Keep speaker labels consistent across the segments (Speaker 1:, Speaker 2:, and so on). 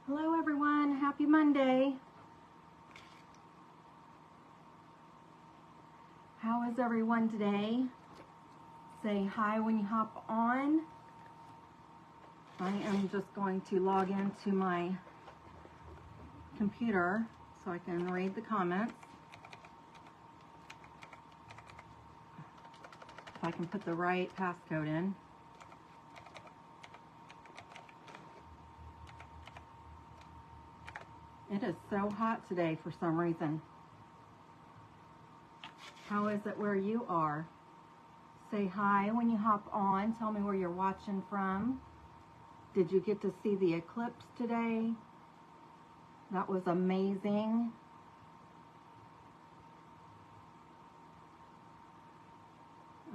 Speaker 1: Hello everyone, happy Monday. How is everyone today? Say hi when you hop on. I am just going to log into my computer so I can read the comments. If I can put the right passcode in. It is so hot today for some reason. How is it where you are? Say hi when you hop on. Tell me where you're watching from. Did you get to see the eclipse today? That was amazing.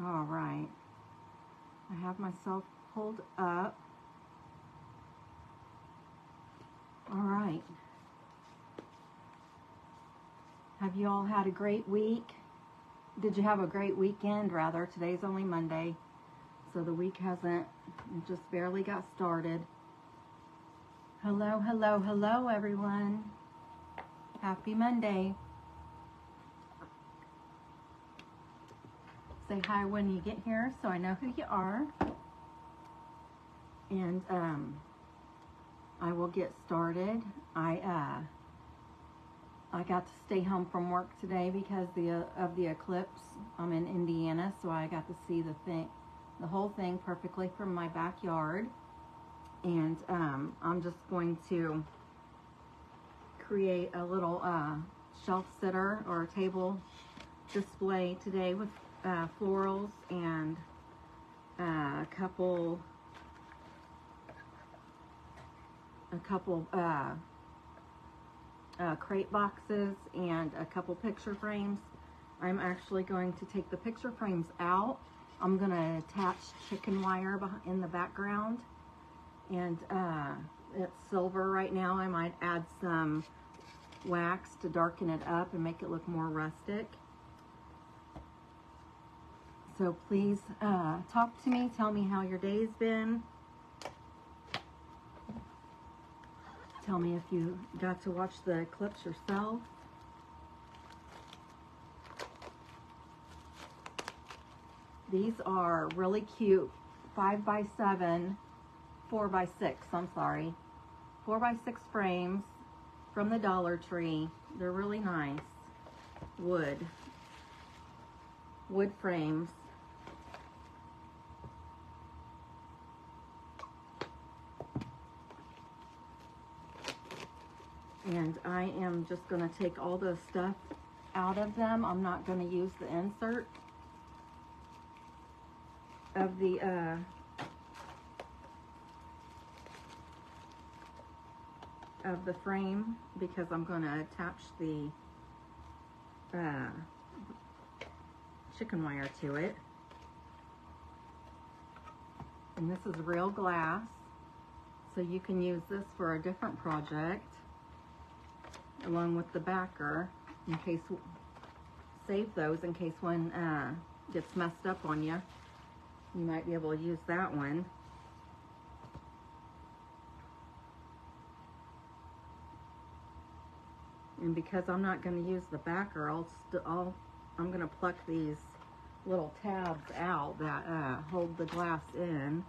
Speaker 1: All right. I have myself pulled up. All right. Have you all had a great week? Did you have a great weekend, rather? Today's only Monday, so the week hasn't, it just barely got started. Hello, hello, hello, everyone. Happy Monday. Say hi when you get here so I know who you are. And I will get started. I got to stay home from work today because of the eclipse. I'm in Indiana, so I got to see the whole thing perfectly from my backyard. And I'm just going to create a little shelf sitter or a table display today with florals and a couple crate boxes and a couple picture frames. I'm actually going to take the picture frames out. I'm going to attach chicken wire in the background, and it's silver right now. I might add some wax to darken it up and make it look more rustic. So please talk to me. Tell me how your day's been. Tell me if you got to watch the eclipse yourself. These are really cute 5x7, 4x6, I'm sorry. 4x6 frames from the Dollar Tree. They're really nice. Wood frames. And I am just going to take all the stuff out of them. I'm not going to use the insert of the frame because I'm going to attach the chicken wire to it. And this is real glass, so you can use this for a different project along with the backer, in case, save those in case one gets messed up on you. You might be able to use that one. And because I'm not going to use the backer, I'm going to pluck these little tabs out that hold the glass in.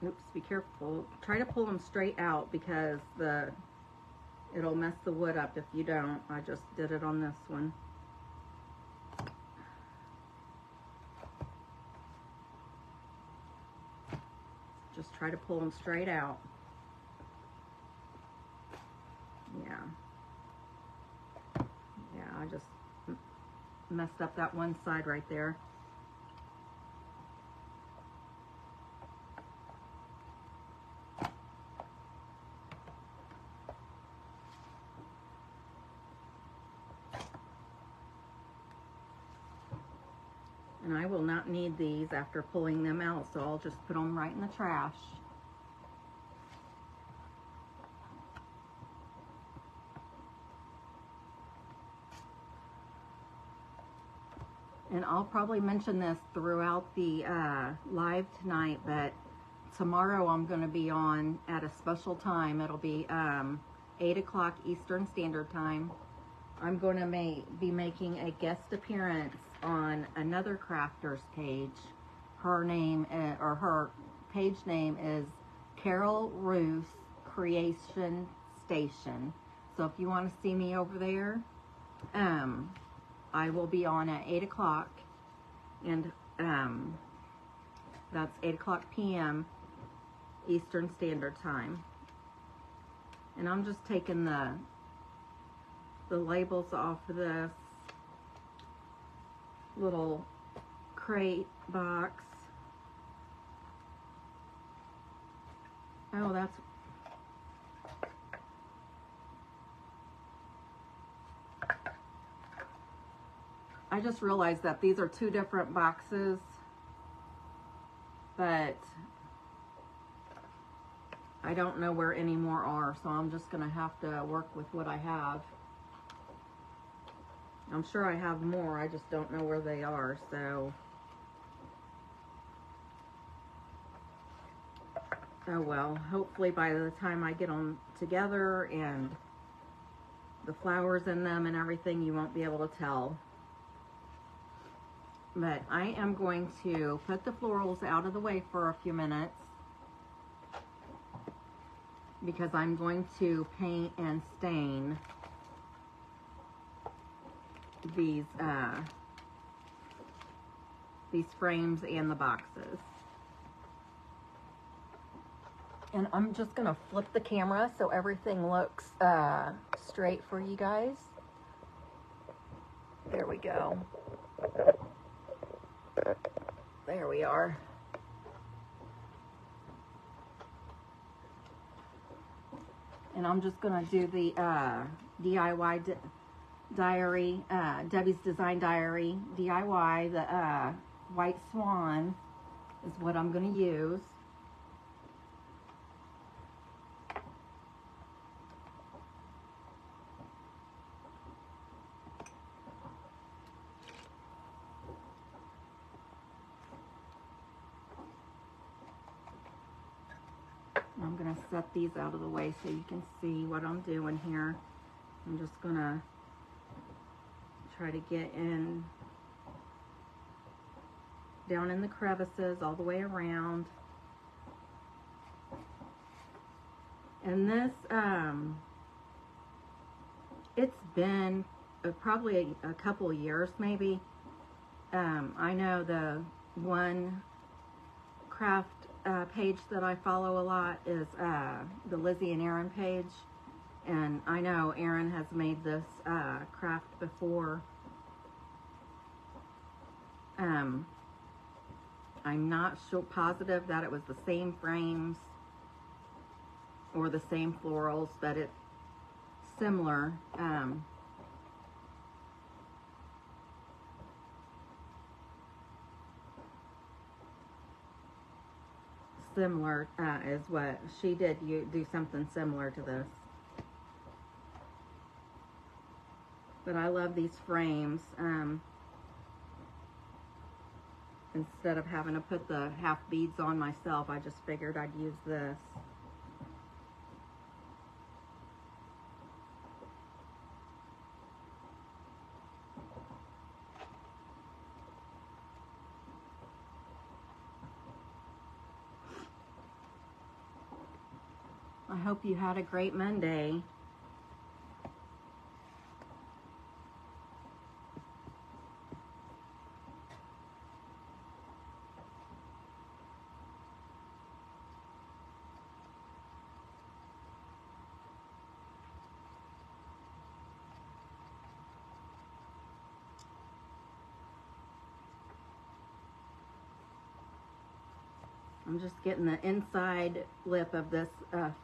Speaker 1: Oops, be careful. Try to pull them straight out because it'll mess the wood up if you don't. I just did it on this one. Just try to pull them straight out. Yeah. Yeah, I just messed up that one side right there. And I will not need these after pulling them out, so I'll just put them right in the trash. And I'll probably mention this throughout the live tonight, but tomorrow I'm going to be on at a special time. It'll be 8 o'clock Eastern Standard Time. I'm going to be making a guest appearance on another crafter's page. Her name, or her page name is Carol Ruth Creation Station. So if you want to see me over there, I will be on at 8 o'clock, and that's 8 o'clock p.m. Eastern Standard Time. And I'm just taking the labels off of this little crate box. Oh, that's... I just realized that these are two different boxes, but I don't know where any more are, so I'm just going to have to work with what I have. I'm sure I have more, I just don't know where they are, so... Oh well, hopefully by the time I get them together and the flowers in them and everything, you won't be able to tell. But I am going to put the florals out of the way for a few minutes, because I'm going to paint and stain these frames and the boxes. And I'm just gonna flip the camera so everything looks straight for you guys. There we go. There we are. And I'm just gonna do the DIY diary, Debbie's Design Diary DIY. The White Swan is what I'm gonna use. I'm going to set these out of the way so you can see what I'm doing here. I'm just going to try to get in down in the crevices all the way around. And this, it's been probably a couple of years maybe. I know the one craft page that I follow a lot is the Lizzie and Erin page, and I know Erin has made this craft before. I'm not sure positive that it was the same frames or the same florals, but it's similar. Similar is what she did. You do something similar to this. But I love these frames. Instead of having to put the half beads on myself, I just figured I'd use this. I hope you had a great Monday. I'm just getting the inside lip of this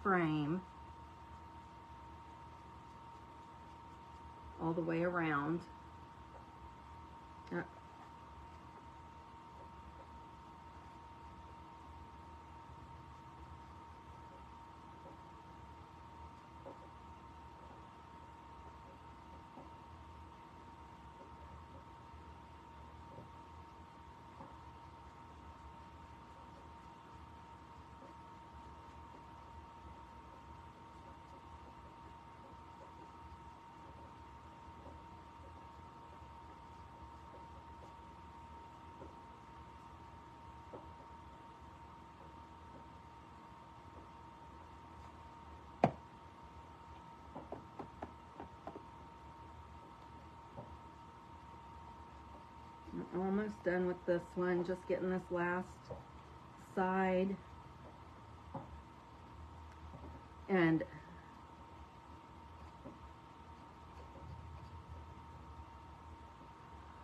Speaker 1: frame all the way around. almost done with this one. Just getting this last side. And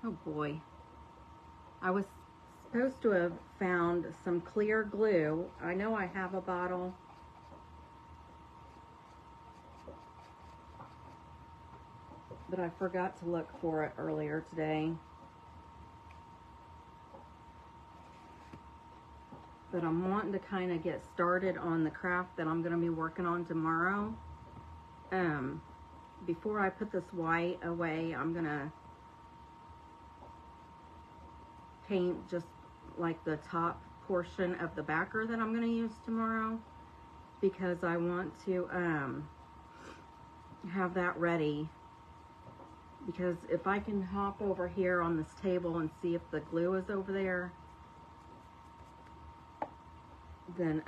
Speaker 1: oh boy, I was supposed to have found some clear glue. I know I have a bottle. But I forgot to look for it earlier today. But I'm wanting to kind of get started on the craft that I'm going to be working on tomorrow. Before I put this white away, I'm going to paint just like the top portion of the backer that I'm going to use tomorrow, because I want to have that ready. Because if I can hop over here on this table and see if the glue is over there, then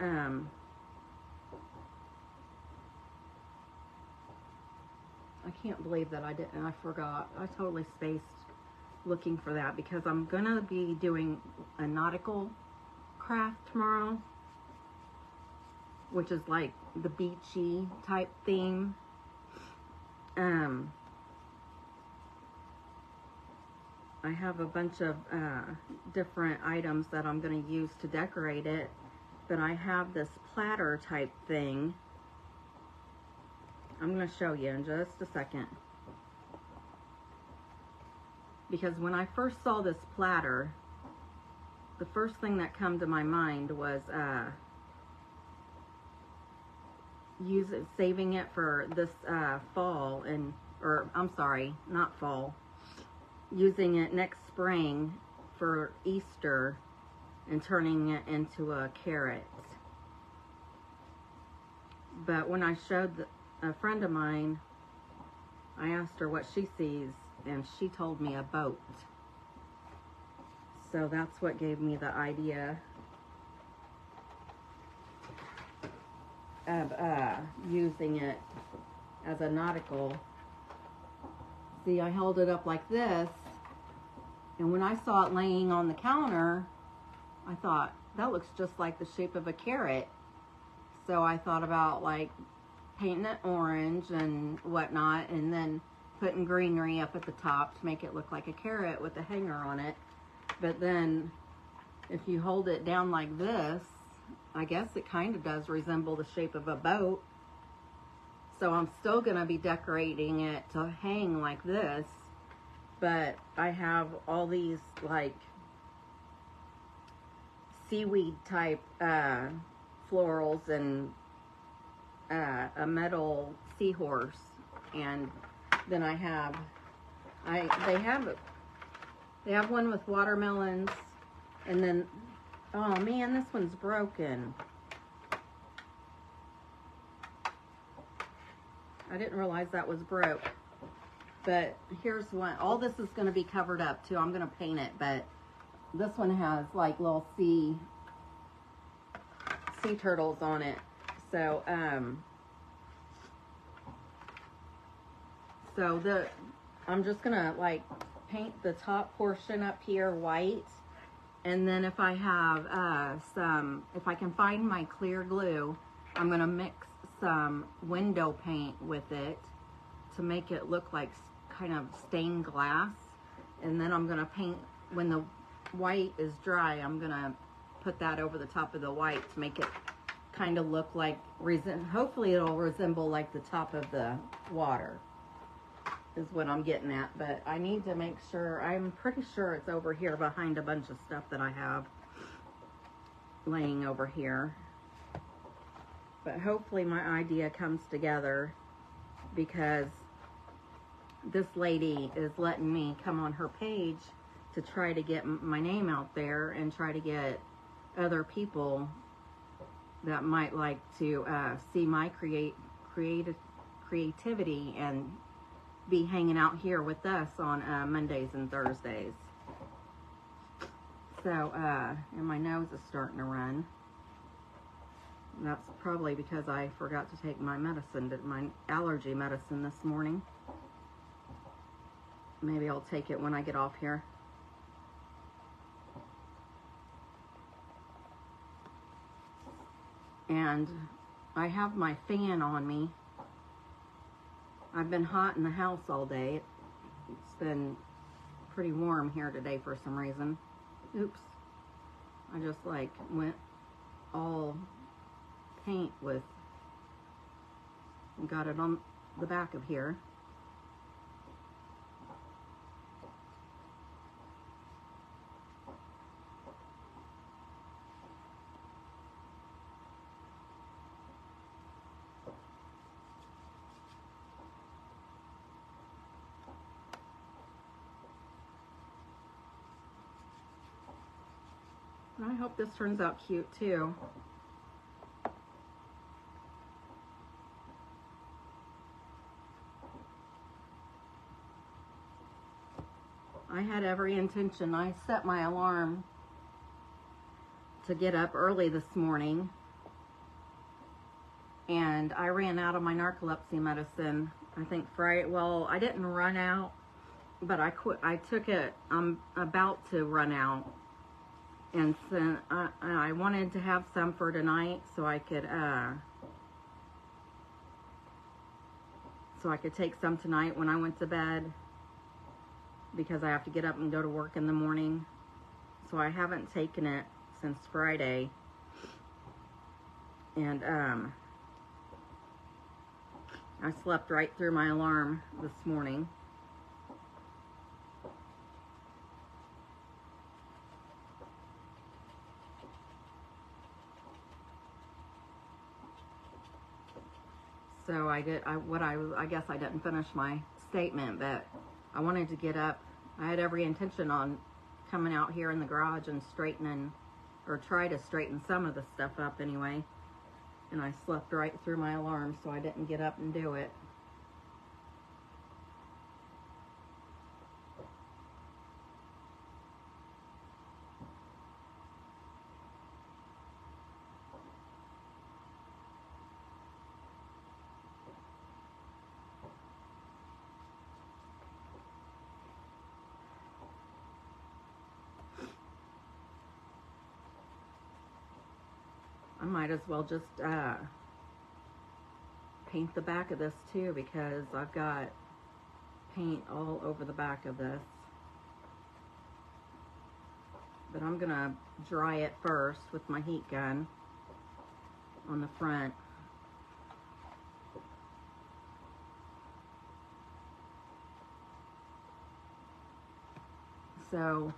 Speaker 1: I can't believe that I didn't. I forgot. I totally spaced looking for that, because I'm gonna be doing a nautical craft tomorrow, which is like the beachy type theme. I have a bunch of different items that I'm going to use to decorate it, but I have this platter type thing. I'm going to show you in just a second. Because when I first saw this platter, the first thing that came to my mind was saving it for this fall, or I'm sorry, not fall, using it next spring for Easter and turning it into a carrot. But when I showed a friend of mine, I asked her what she sees, and she told me a boat. So that's what gave me the idea of using it as a nautical. See, I held it up like this, and when I saw it laying on the counter, I thought, that looks just like the shape of a carrot. So I thought about like painting it orange and whatnot, and then putting greenery up at the top to make it look like a carrot with a hanger on it. But then if you hold it down like this, I guess it kind of does resemble the shape of a boat. So I'm still going to be decorating it to hang like this, but I have all these like seaweed type florals and a metal seahorse, and then they have one with watermelons, and then, oh man, this one's broken. I didn't realize that was broke. But here's one. All this is going to be covered up too. I'm going to paint it, but this one has like little sea turtles on it. So I'm just going to like paint the top portion up here white, and then if I have if I can find my clear glue, I'm going to mix some window paint with it to make it look like kind of stained glass. And then I'm going to paint, when the white is dry, I'm going to put that over the top of the white to make it kind of look like, hopefully it'll resemble like the top of the water, is what I'm getting at. But I need to make sure, I'm pretty sure it's over here behind a bunch of stuff that I have laying over here. But hopefully my idea comes together, because this lady is letting me come on her page to try to get my name out there and try to get other people that might like to see my creativity and be hanging out here with us on Mondays and Thursdays. So, and my nose is starting to run. That's probably because I forgot to take my medicine, my allergy medicine this morning. Maybe I'll take it when I get off here. and I have my fan on me. I've been hot in the house all day. It's been pretty warm here today for some reason. Oops. I just like went all paint with, and got it on the back of here. I hope this turns out cute too. I had every intention. I set my alarm to get up early this morning, and I ran out of my narcolepsy medicine. I think Friday. Well, I didn't run out, but I took it. I'm about to run out. And so I wanted to have some for tonight so I could take some tonight when I went to bed, because I have to get up and go to work in the morning. So I haven't taken it since Friday. And I slept right through my alarm this morning. So I guess I didn't finish my statement, but I wanted to get up. I had every intention on coming out here in the garage and straightening, or try to straighten some of the stuff up anyway. And I slept right through my alarm, so I didn't get up and do it. I might as well just paint the back of this too, because I've got paint all over the back of this. But I'm gonna dry it first with my heat gun on the front. So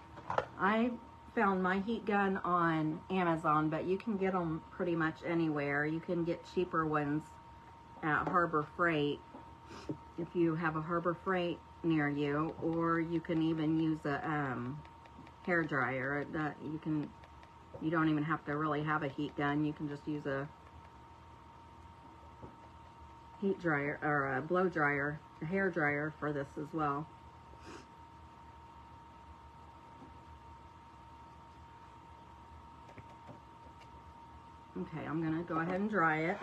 Speaker 1: I found my heat gun on Amazon, but you can get them pretty much anywhere. You can get cheaper ones at Harbor Freight if you have a Harbor Freight near you, or you can even use a hair dryer. That you don't even have to really have a heat gun. You can just use a heat dryer or a blow dryer, a hair dryer for this as well. Okay, I'm gonna go ahead and dry it.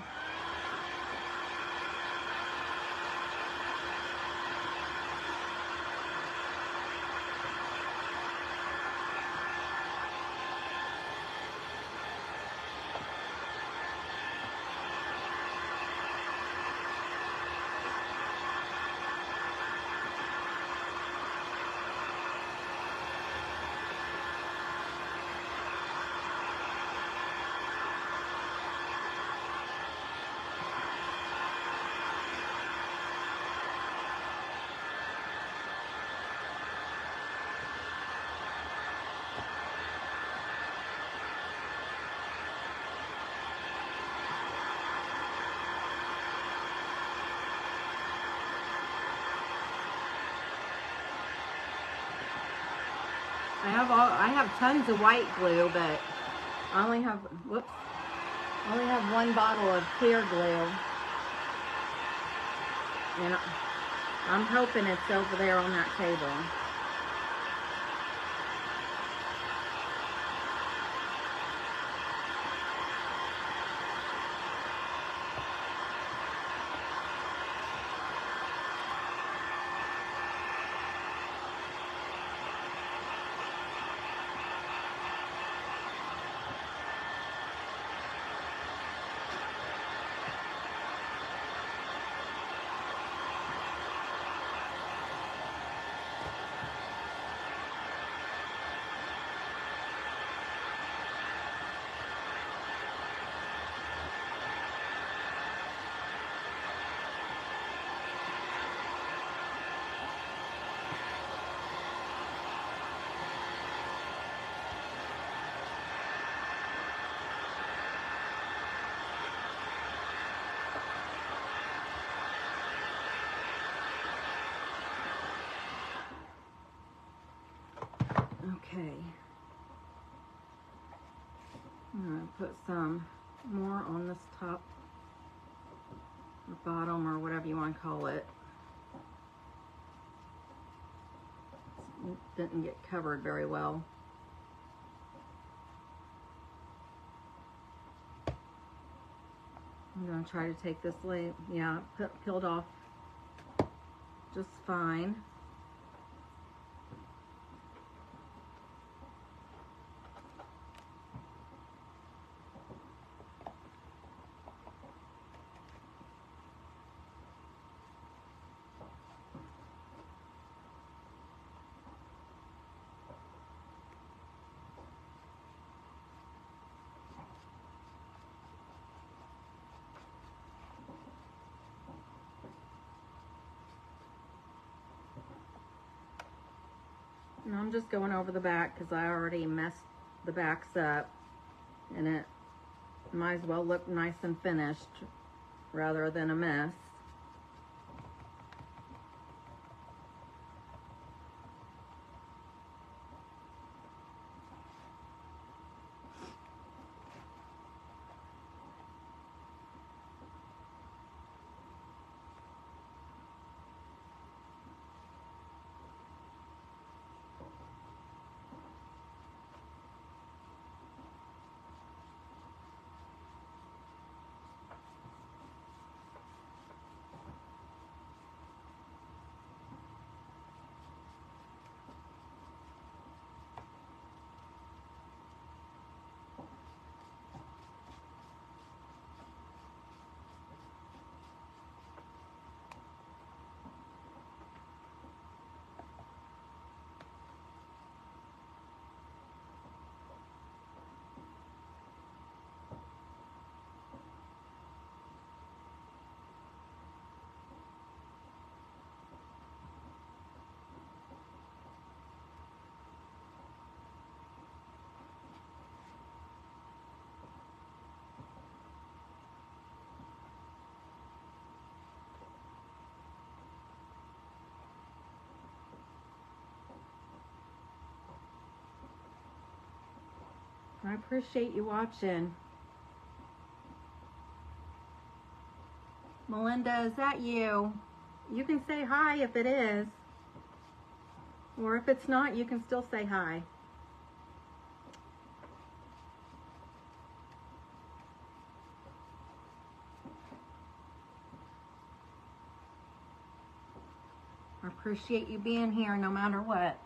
Speaker 1: I have tons of white glue, but I only have one bottle of clear glue, and I'm hoping it's over there on that table. Okay. I'm going to put some more on this top or bottom or whatever you want to call it. It didn't get covered very well. I'm going to try to take this peeled off just fine. And I'm just going over the back because I already messed the backs up, and it might as well look nice and finished rather than a mess. I appreciate you watching. Melinda, is that you? You can say hi if it is. Or if it's not, you can still say hi. I appreciate you being here no matter what.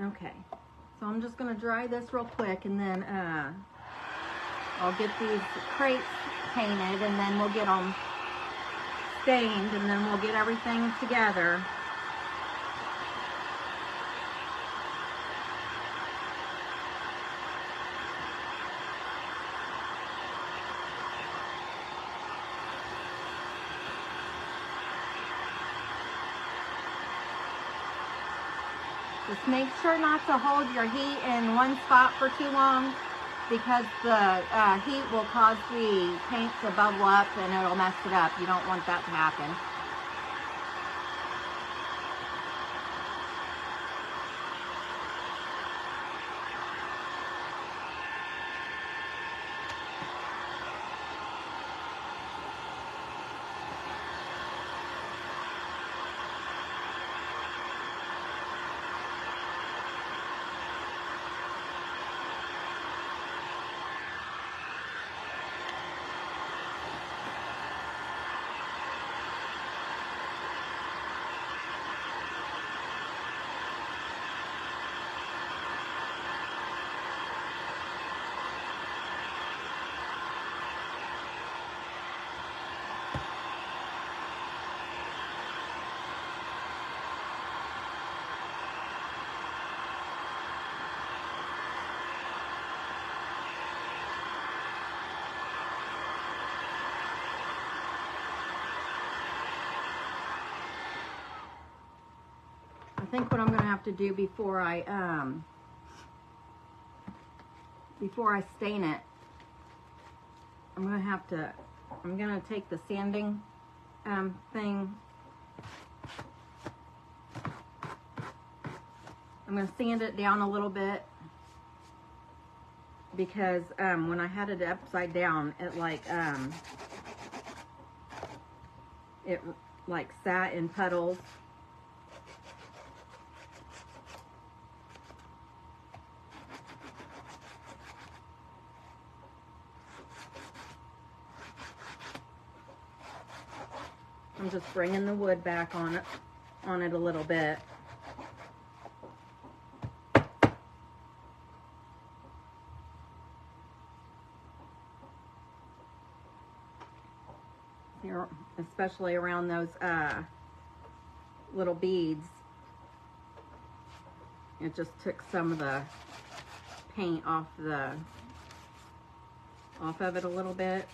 Speaker 1: Okay, so I'm just going to dry this real quick, and then I'll get these crates painted, and then we'll get them stained, and then we'll get everything together. Just make sure not to hold your heat in one spot for too long, because the heat will cause the paint to bubble up and it'll mess it up. You don't want that to happen. think what I'm going to have to do before I stain it, I'm going to take the sanding thing. I'm going to sand it down a little bit because when I had it upside down, it like sat in puddles. I'm just bringing the wood back on it a little bit. Here, especially around those little beads. It just took some of the paint off of it a little bit.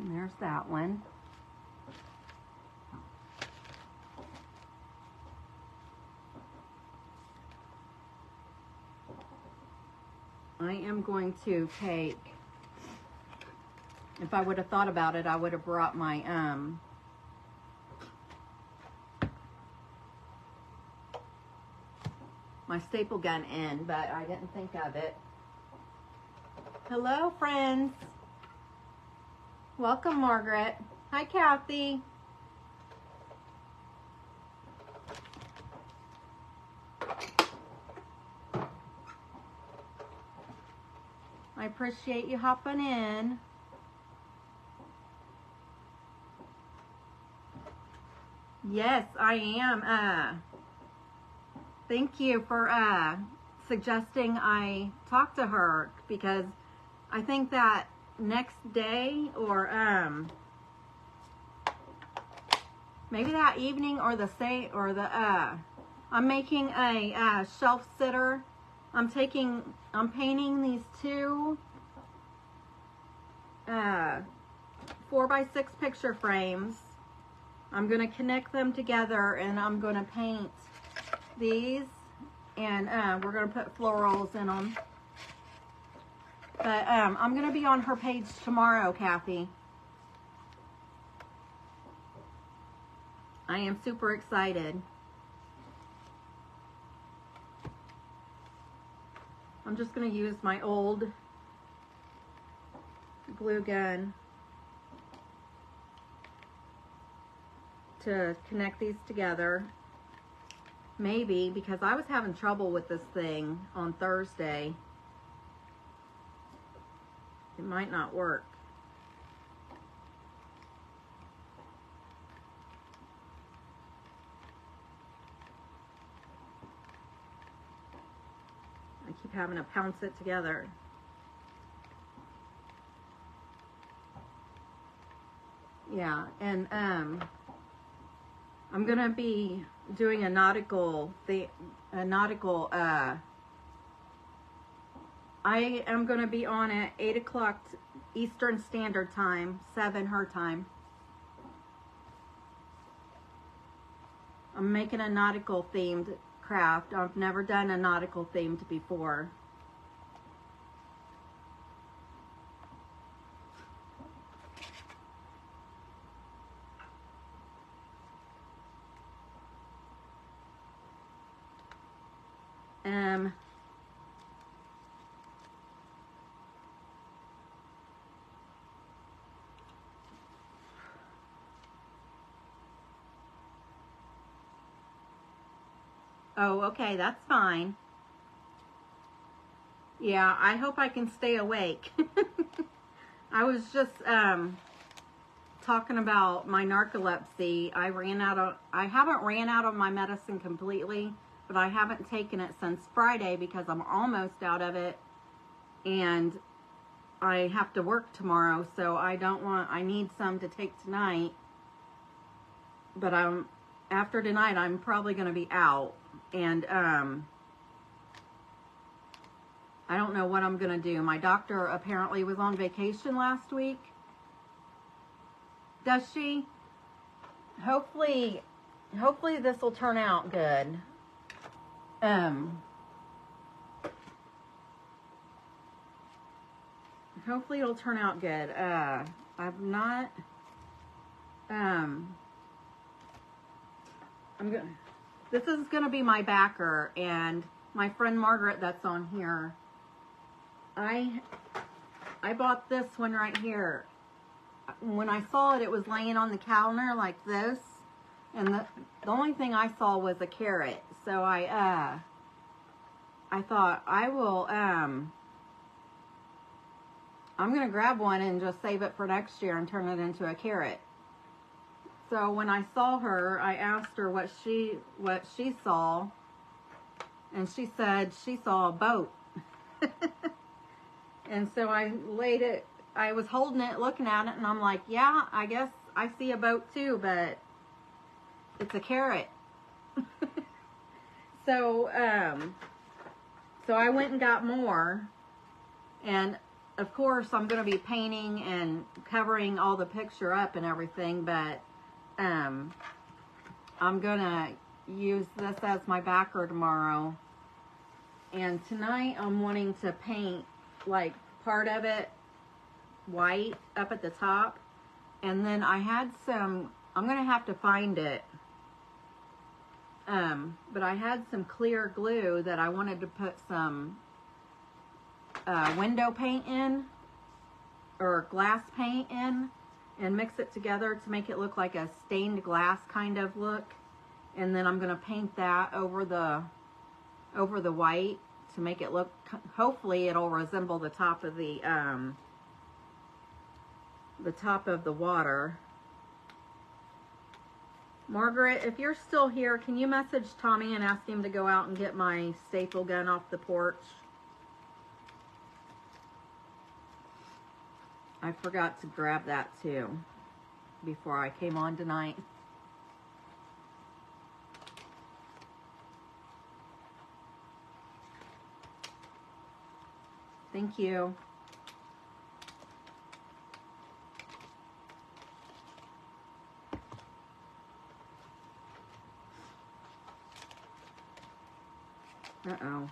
Speaker 1: And there's that one. I am going to take, if I would have thought about it, I would have brought my my staple gun in, but I didn't think of it. Hello, friends. Welcome, Margaret. Hi, Kathy. I appreciate you hopping in. Yes, I am. Thank you for suggesting I talk to her, because I think that next day or maybe that evening or I'm making a shelf sitter. I'm painting these two 4x6 picture frames. I'm going to connect them together and I'm going to paint these, and we're going to put florals in them. But I'm going to be on her page tomorrow, Kathy. I am super excited. I'm just going to use my old glue gun to connect these together. Maybe, because I was having trouble with this thing on Thursday, it might not work. I keep having to pounce it together. Yeah, and I'm gonna be doing a nautical I am going to be on at 8 o'clock Eastern Standard Time, 7 her time. I'm making a nautical themed craft. I've never done a nautical themed before. Oh, okay, that's fine. Yeah, I hope I can stay awake. I was just talking about my narcolepsy. I haven't ran out of my medicine completely, but I haven't taken it since Friday because I'm almost out of it, and I have to work tomorrow, so I need some to take tonight, but after tonight, I'm probably going to be out, and I don't know what I'm going to do. My doctor apparently was on vacation last week. Does she? Hopefully this will turn out good. Hopefully it'll turn out good. I'm not, this is gonna be my backer, and my friend Margaret that's on here, I bought this one right here. When I saw it, it was laying on the counter like this, and the only thing I saw was a carrot. So I thought I will, I'm gonna grab one and just save it for next year and turn it into a carrot. So when I saw her, I asked her what she saw, and she said she saw a boat. And so I was holding it, looking at it, and I'm like, yeah, I guess I see a boat too, but it's a carrot. So I went and got more, and of course I'm going to be painting and covering all the picture up and everything, but I'm going to use this as my backer tomorrow. And tonight I'm wanting to paint like part of it white up at the top, and then I had some, I'm going to have to find it, but I had some clear glue that I wanted to put some window paint in, or glass paint in, and mix it together to make it look like a stained glass kind of look. And then I'm going to paint that over the white to make it look, hopefully it'll resemble the top of the water. Margaret, if you're still here, can you message Tommy and ask him to go out and get my staple gun off the porch? I forgot to grab that too before I came on tonight. Thank you. Uh-oh.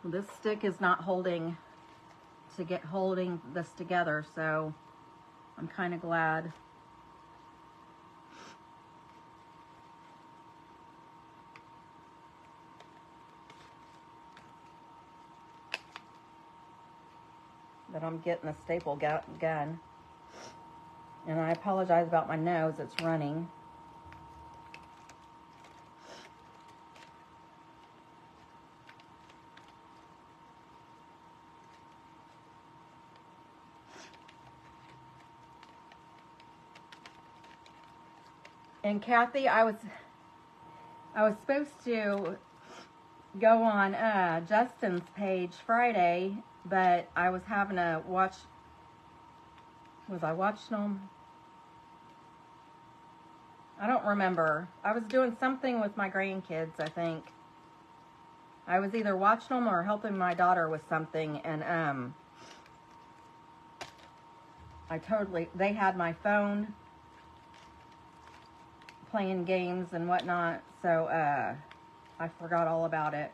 Speaker 1: This stick is not holding this together, so I'm kind of glad. That I'm getting a staple gun. And I apologize about my nose, it's running. And Kathy, I was supposed to go on Justin's page Friday, but I was having to watch. Was I watching them? I don't remember. I was doing something with my grandkids, I think. I was either watching them or helping my daughter with something, and they had my phone playing games and whatnot, so I forgot all about it.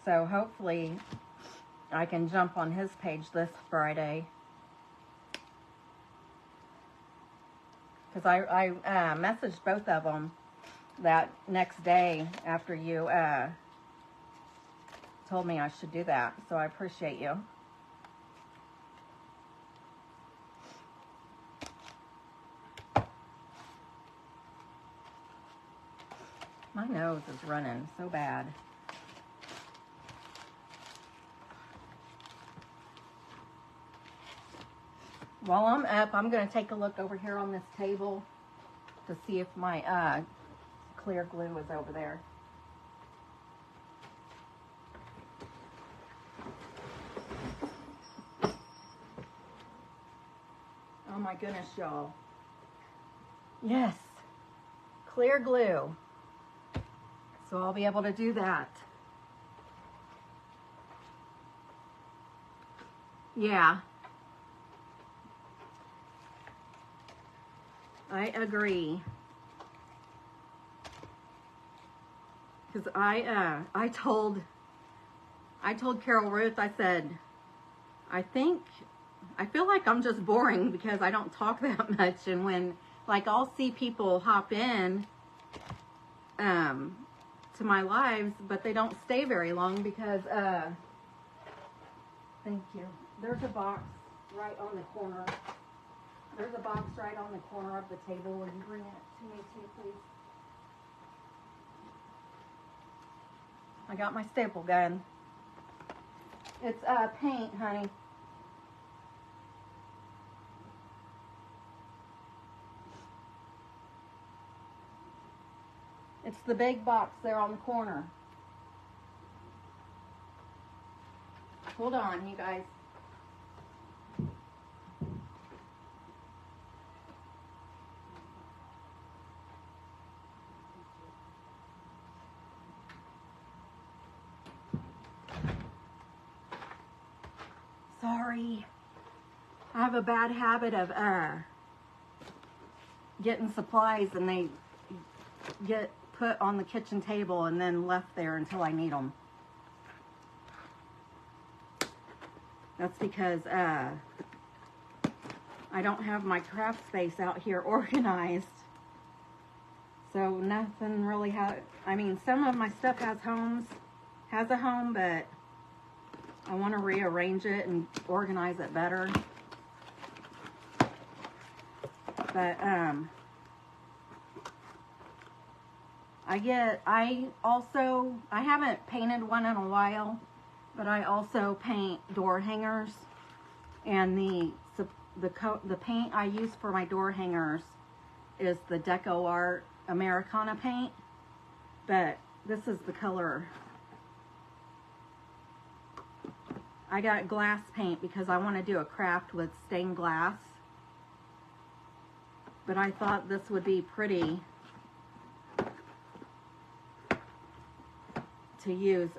Speaker 1: So hopefully I can jump on his page this Friday. Because I messaged both of them that next day after you told me I should do that. So I appreciate you. My nose is running so bad. While I'm up, I'm going to take a look over here on this table to see if my clear glue is over there. Oh my goodness, y'all. Yes, clear glue. So I'll be able to do that. Yeah. I agree. Because I told Carol Ruth, I said, I feel like I'm just boring because I don't talk that much, and when, like, I'll see people hop in to my lives, but they don't stay very long because thank you. There's a box right on the corner. There's a box right on the corner of the table. Will you bring it to me too, please? I got my staple gun. It's paint, honey. It's the big box there on the corner. Hold on, you guys. Sorry. I have a bad habit of getting supplies and they get put on the kitchen table and then left there until I need them. That's because I don't have my craft space out here organized. So nothing really I mean, some of my stuff has a home, but I want to rearrange it and organize it better. But I haven't painted one in a while, but I also paint door hangers, and the paint I use for my door hangers is the Deco Art Americana paint, but this is the color. I got glass paint because I want to do a craft with stained glass, but I thought this would be pretty to use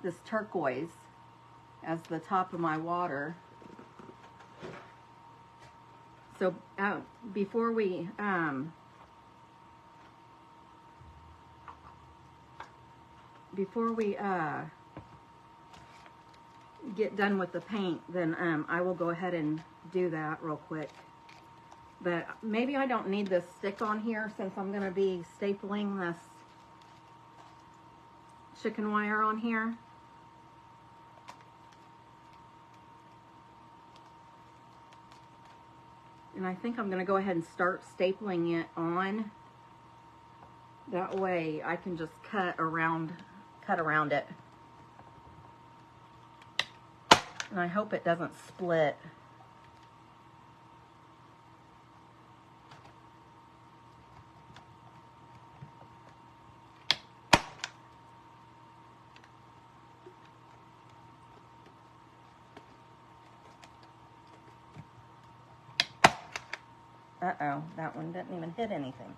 Speaker 1: this turquoise as the top of my water. So before we get done with the paint, then I will go ahead and do that real quick. But maybe I don't need this stick on here since I'm going to be stapling this chicken wire on here. And I think I'm going to go ahead and start stapling it on. That way I can just cut around it. And I hope it doesn't split. Uh-oh, that one didn't even hit anything.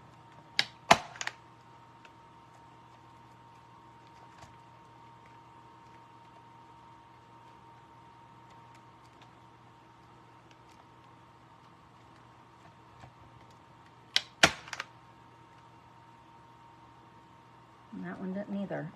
Speaker 1: And that one didn't either.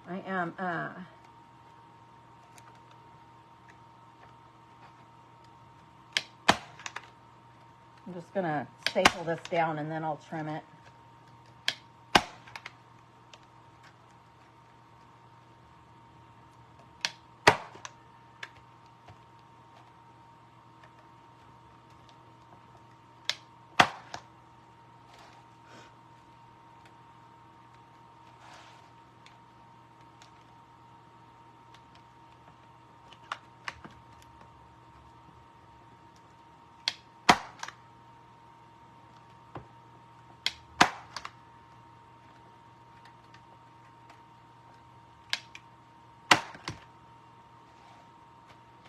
Speaker 1: I am I'm just gonna staple this down and then I'll trim it.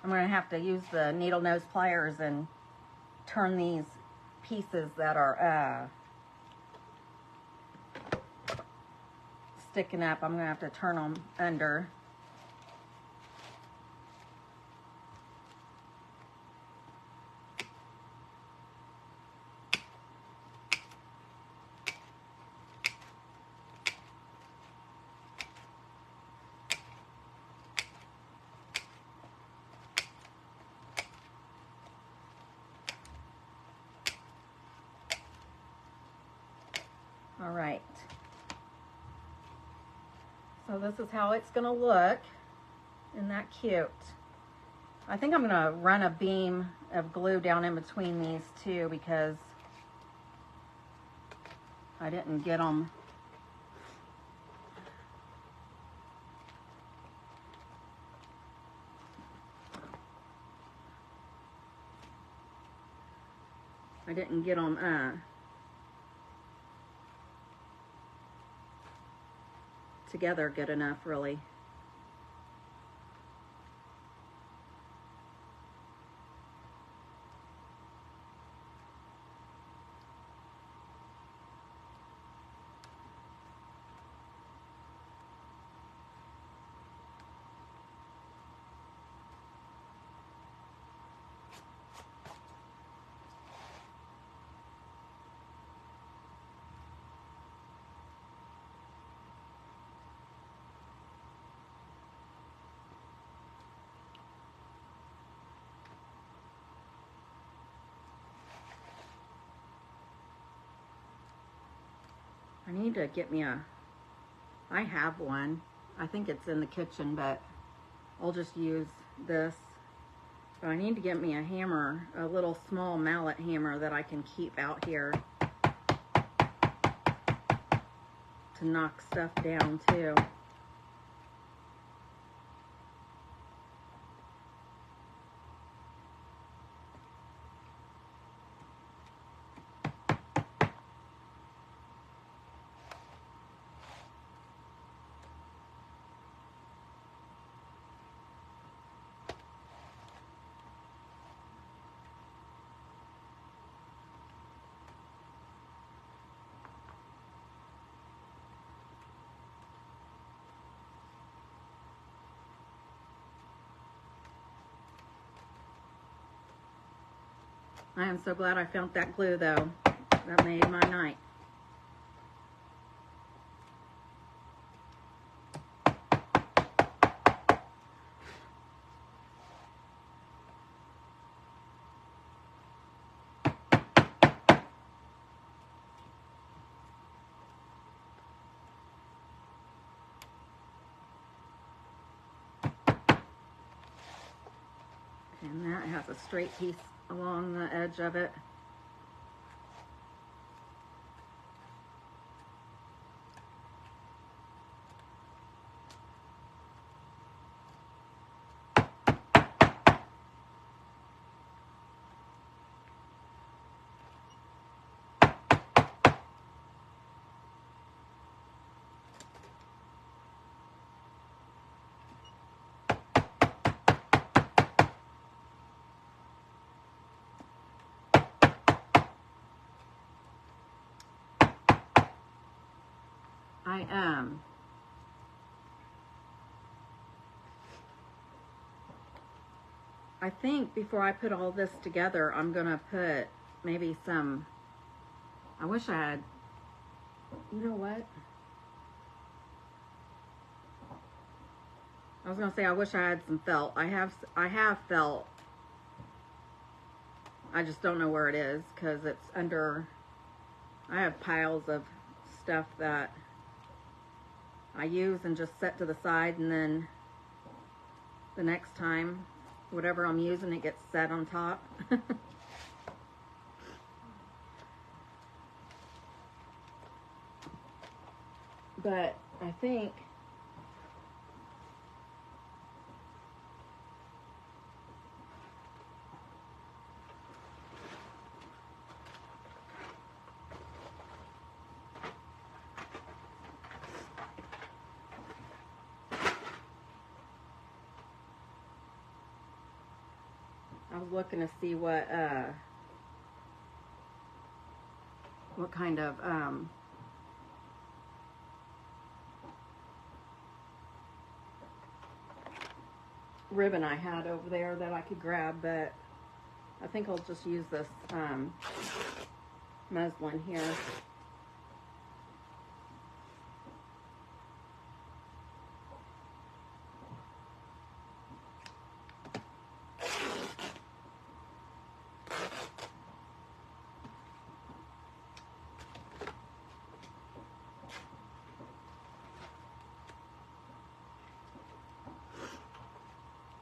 Speaker 1: I'm going to have to use the needle nose pliers and turn these pieces that are sticking up. I'm going to have to turn them under. All right, so this is how it's going to look. Isn't that cute? I think I'm going to run a beam of glue down in between these two because I didn't get them. Together good enough, really. I need to get me I have one. I think it's in the kitchen, but I'll just use this. But I need to get me a hammer, a little small mallet hammer that I can keep out here to knock stuff down too. I am so glad I found that glue though. That made my night. And that has a straight piece along the edge of it. I think before I put all this together, I'm gonna put maybe some, I wish I had, you know what? I was gonna say I wish I had some felt. I have felt. I just don't know where it is because it's under, I have piles of stuff that I use and just set to the side, and then the next time whatever I'm using, it gets set on top. But I think I was looking to see what kind of ribbon I had over there that I could grab, but I think I'll just use this muslin here.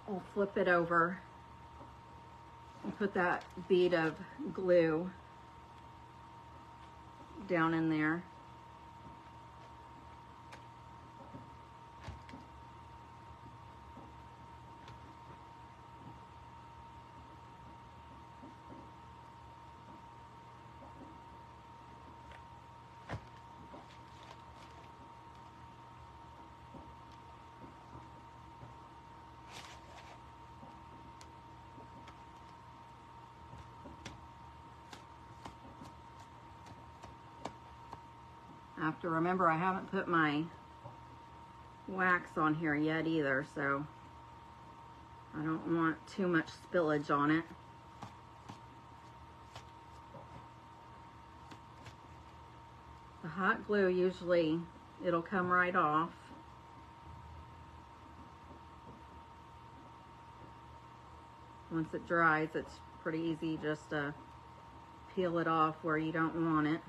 Speaker 1: I'll flip it over and put that bead of glue down in there. I have to remember I haven't put my wax on here yet either, so I don't want too much spillage on it. The hot glue, usually it'll come right off. Once it dries, it's pretty easy just to peel it off where you don't want it.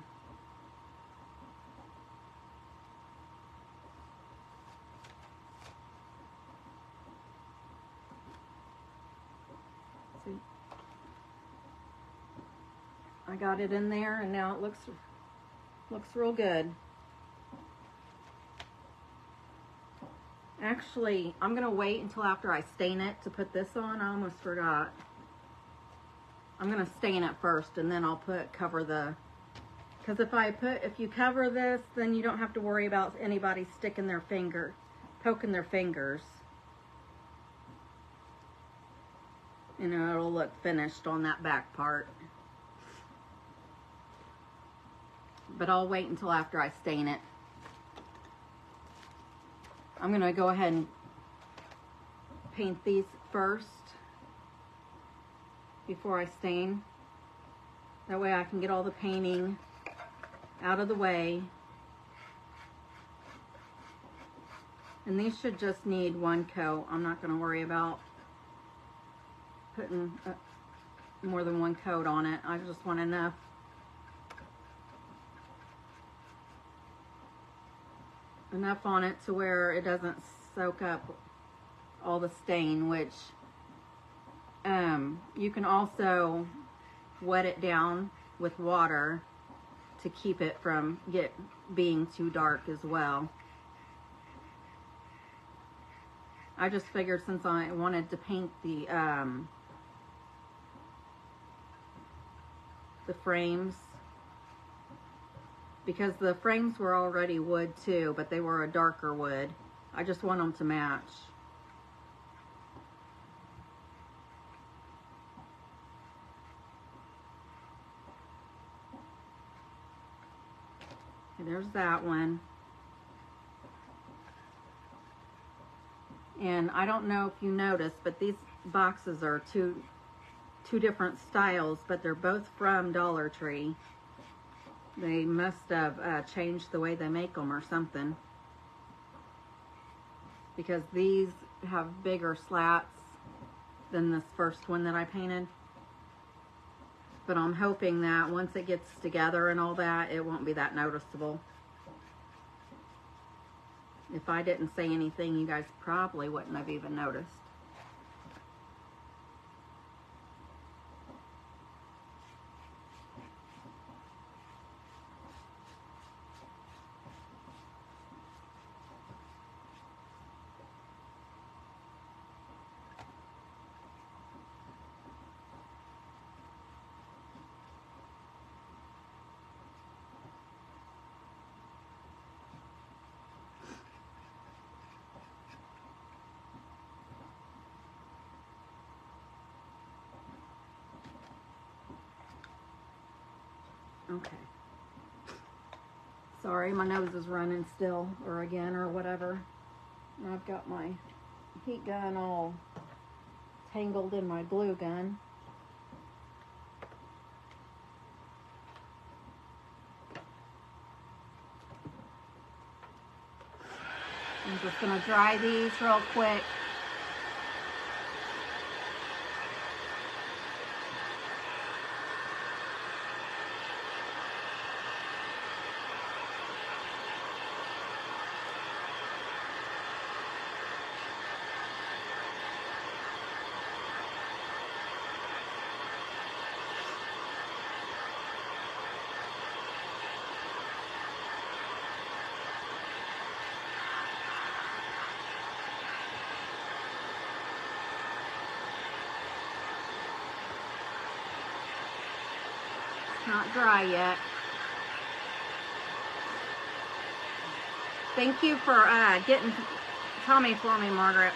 Speaker 1: See, I got it in there, and now it looks real good. Actually, I'm gonna wait until after I stain it to put this on. I almost forgot. I'm gonna stain it first, and then I'll cover the, because if you cover this, then you don't have to worry about anybody poking their fingers. You know, it'll look finished on that back part. But I'll wait until after I stain it. I'm going to go ahead and paint these first before I stain. That way I can get all the painting out of the way. And these should just need one coat. I'm not going to worry about putting more than one coat on it. I just want enough on it to where it doesn't soak up all the stain, which you can also wet it down with water to keep it from being too dark as well. I just figured since I wanted to paint the frames, because the frames were already wood too, but they were a darker wood. I just want them to match. Okay, there's that one. And I don't know if you noticed, but these boxes are two different styles, but they're both from Dollar Tree. They must have changed the way they make them or something, because these have bigger slats than this first one that I painted.
Speaker 2: But I'm hoping that once it gets together and all that, it won't be that noticeable. If I didn't say anything, you guys probably wouldn't have even noticed. Okay. Sorry, my nose is running still, or again, or whatever. And I've got my heat gun all tangled in my glue gun. I'm just gonna dry these real quick. Not dry yet. Thank you for getting Tommy for me, Margaret.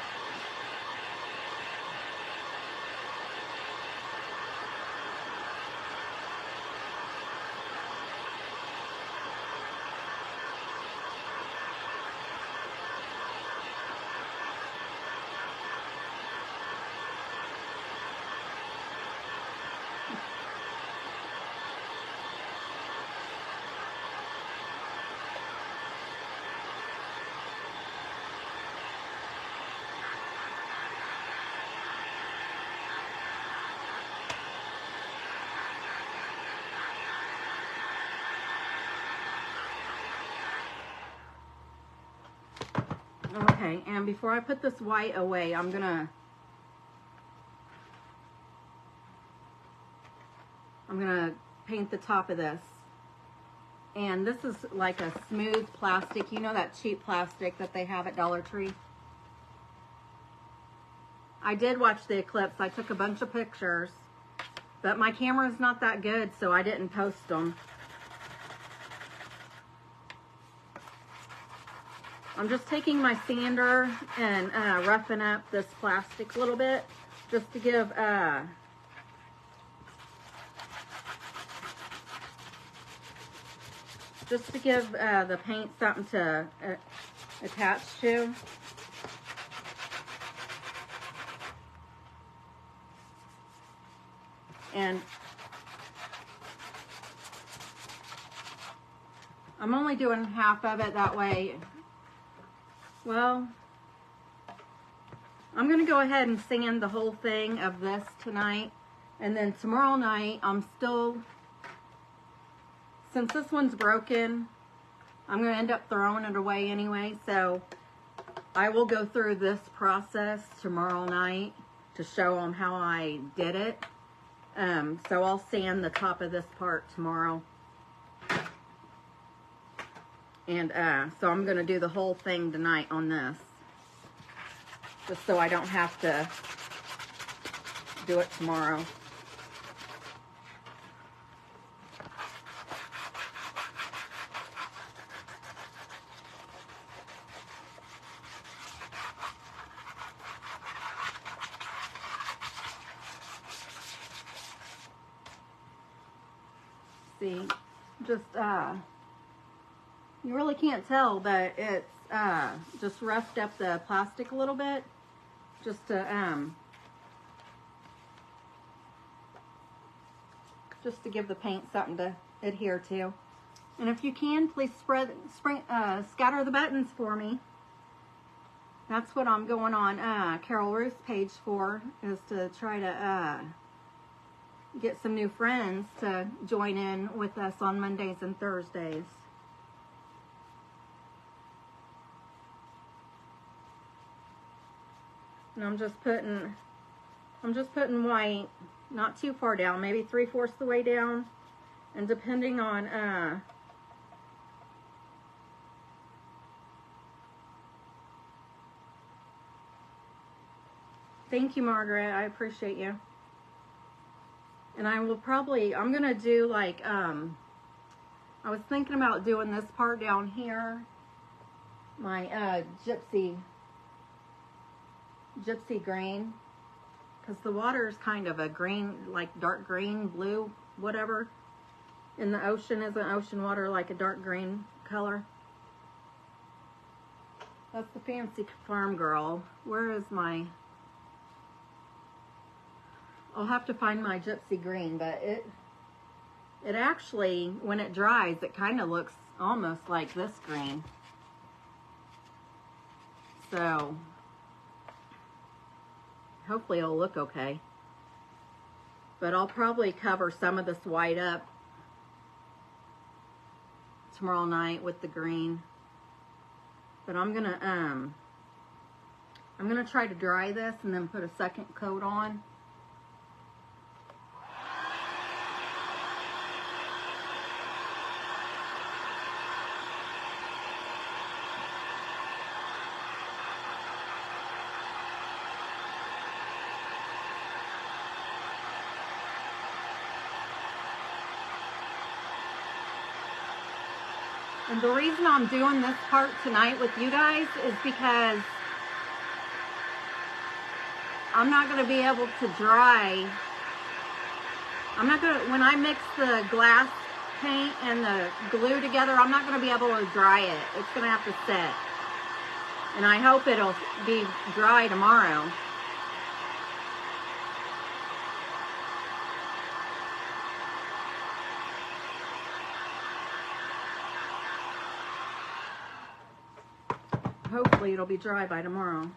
Speaker 2: Okay, and before I put this white away, I'm gonna paint the top of this. And this is like a smooth plastic. You know that cheap plastic that they have at Dollar Tree? I did watch the eclipse. I took a bunch of pictures, but my camera's not that good, so I didn't post them. I'm just taking my sander and roughing up this plastic a little bit, just to give the paint something to attach to. And I'm only doing half of it that way. Well, I'm going to go ahead and sand the whole thing of this tonight. And then tomorrow night, since this one's broken, I'm going to end up throwing it away anyway. So I will go through this process tomorrow night to show them how I did it. So I'll sand the top of this part tomorrow. And so I'm going to do the whole thing tonight on this, just so I don't have to do it tomorrow. See, just you really can't tell, but it's just roughed up the plastic a little bit, just to give the paint something to adhere to. And if you can, please scatter the buttons for me. That's what I'm going on Carol Ruth's page for, is to try to get some new friends to join in with us on Mondays and Thursdays. And I'm just putting white, not too far down, maybe 3/4 the way down. And depending on thank you, Margaret. I appreciate you. And I will probably, I'm gonna do like I was thinking about doing this part down here, my gypsy green, because the water is kind of a green, like dark green, blue, whatever. In the ocean, isn't ocean water like a dark green color? That's the Fancy Farm Girl. Where is my... I'll have to find my gypsy green, but it actually, when it dries, it kind of looks almost like this green. So, hopefully it'll look okay. But I'll probably cover some of this white up tomorrow night with the green. But I'm gonna try to dry this and then put a second coat on. And the reason I'm doing this part tonight with you guys is because I'm not going to be able to dry. When I mix the glass paint and the glue together, I'm not going to be able to dry it. It's going to have to set. And I hope it'll be dry tomorrow. Hopefully it'll be dry by tomorrow.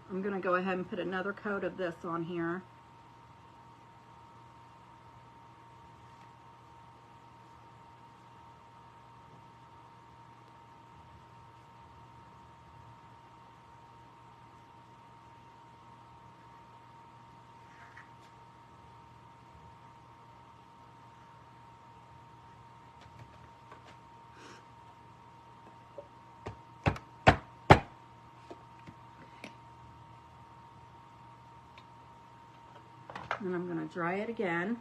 Speaker 2: I'm going to go ahead and put another coat of this on here. And I'm going to dry it again.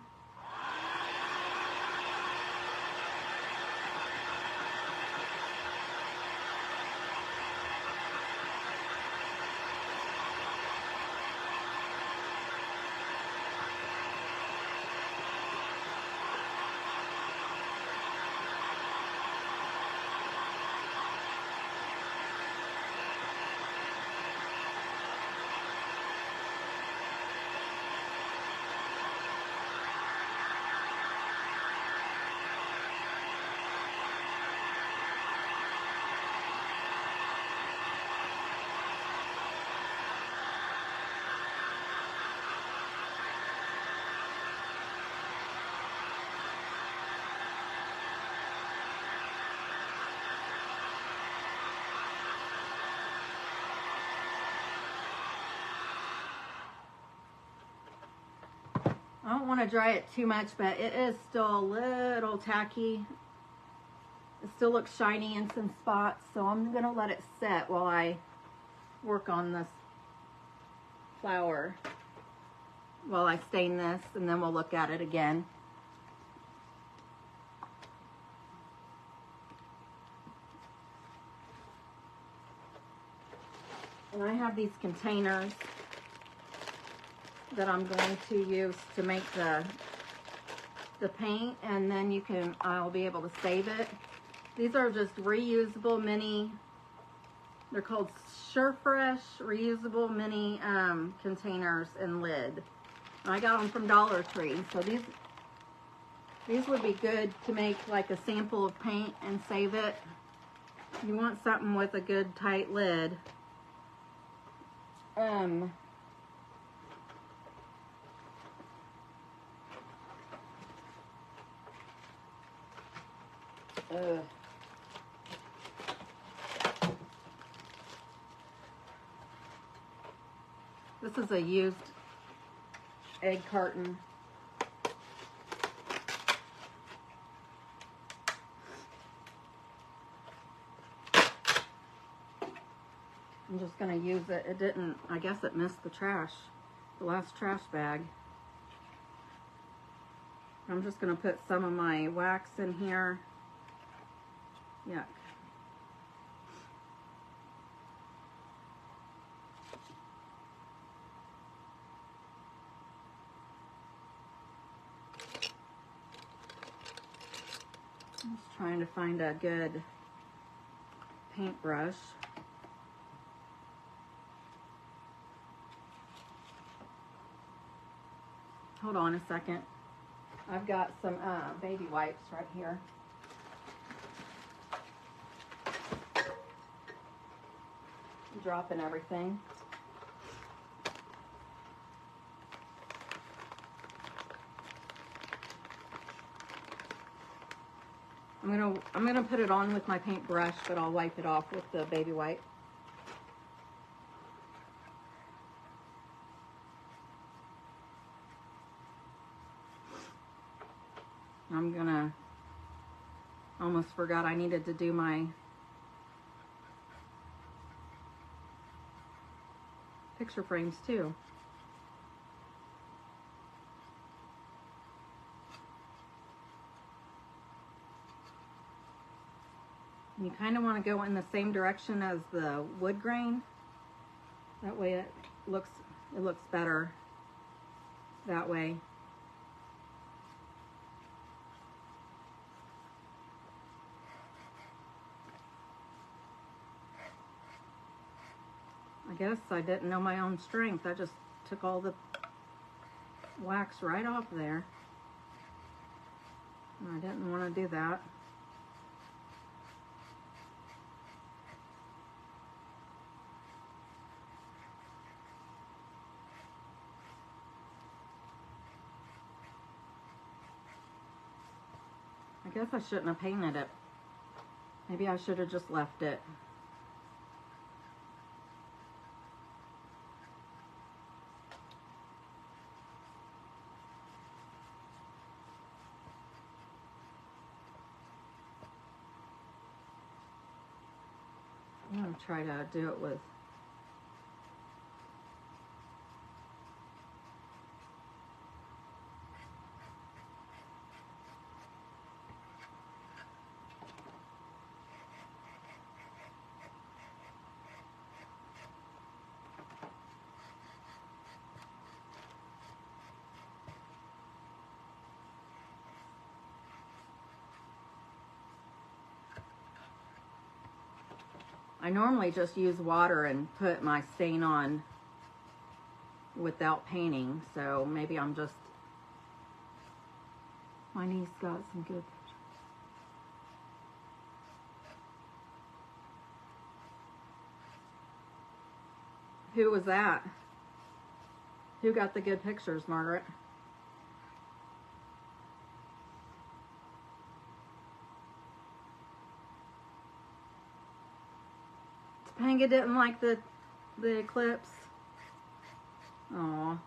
Speaker 2: I don't want to dry it too much, but it is still a little tacky. It still looks shiny in some spots, so I'm going to let it set while I work on this flower. While I stain this, and then we'll look at it again. And I have these containers that I'm going to use to make the paint, and then I'll be able to save it. These are just reusable mini, they're called Surefresh reusable mini containers and lid. And I got them from Dollar Tree. So these These would be good to make like a sample of paint and save it. You want something with a good tight lid. This is a used egg carton. I'm just going to use it. It didn't, I guess it missed the trash, the last trash bag. I'm just going to put some of my wax in here. Yuck. I'm just trying to find a good paintbrush. Hold on a second. I've got some baby wipes right here. I'm dropping everything. I'm gonna put it on with my paintbrush, but I'll wipe it off with the baby wipe. Almost forgot I needed to do my picture frames too. You kind of want to go in the same direction as the wood grain. That way it looks better that way. I guess I didn't know my own strength. I just took all the wax right off there. I didn't want to do that. I guess I shouldn't have painted it. Maybe I should have just left it. I'm going to try to do it with I normally just use water and put my stain on without painting, so maybe I'm just... My niece got some good... Who was that? Who got the good pictures, Margaret? Topanga didn't like the eclipse. Aww.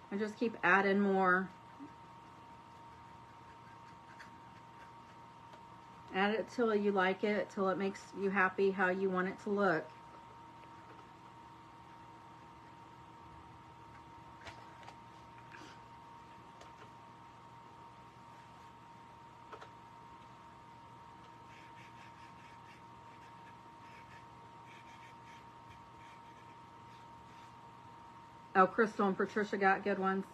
Speaker 2: I just keep adding more. Add it till you like it, till it makes you happy how you want it to look. Oh, Crystal and Patricia got good ones.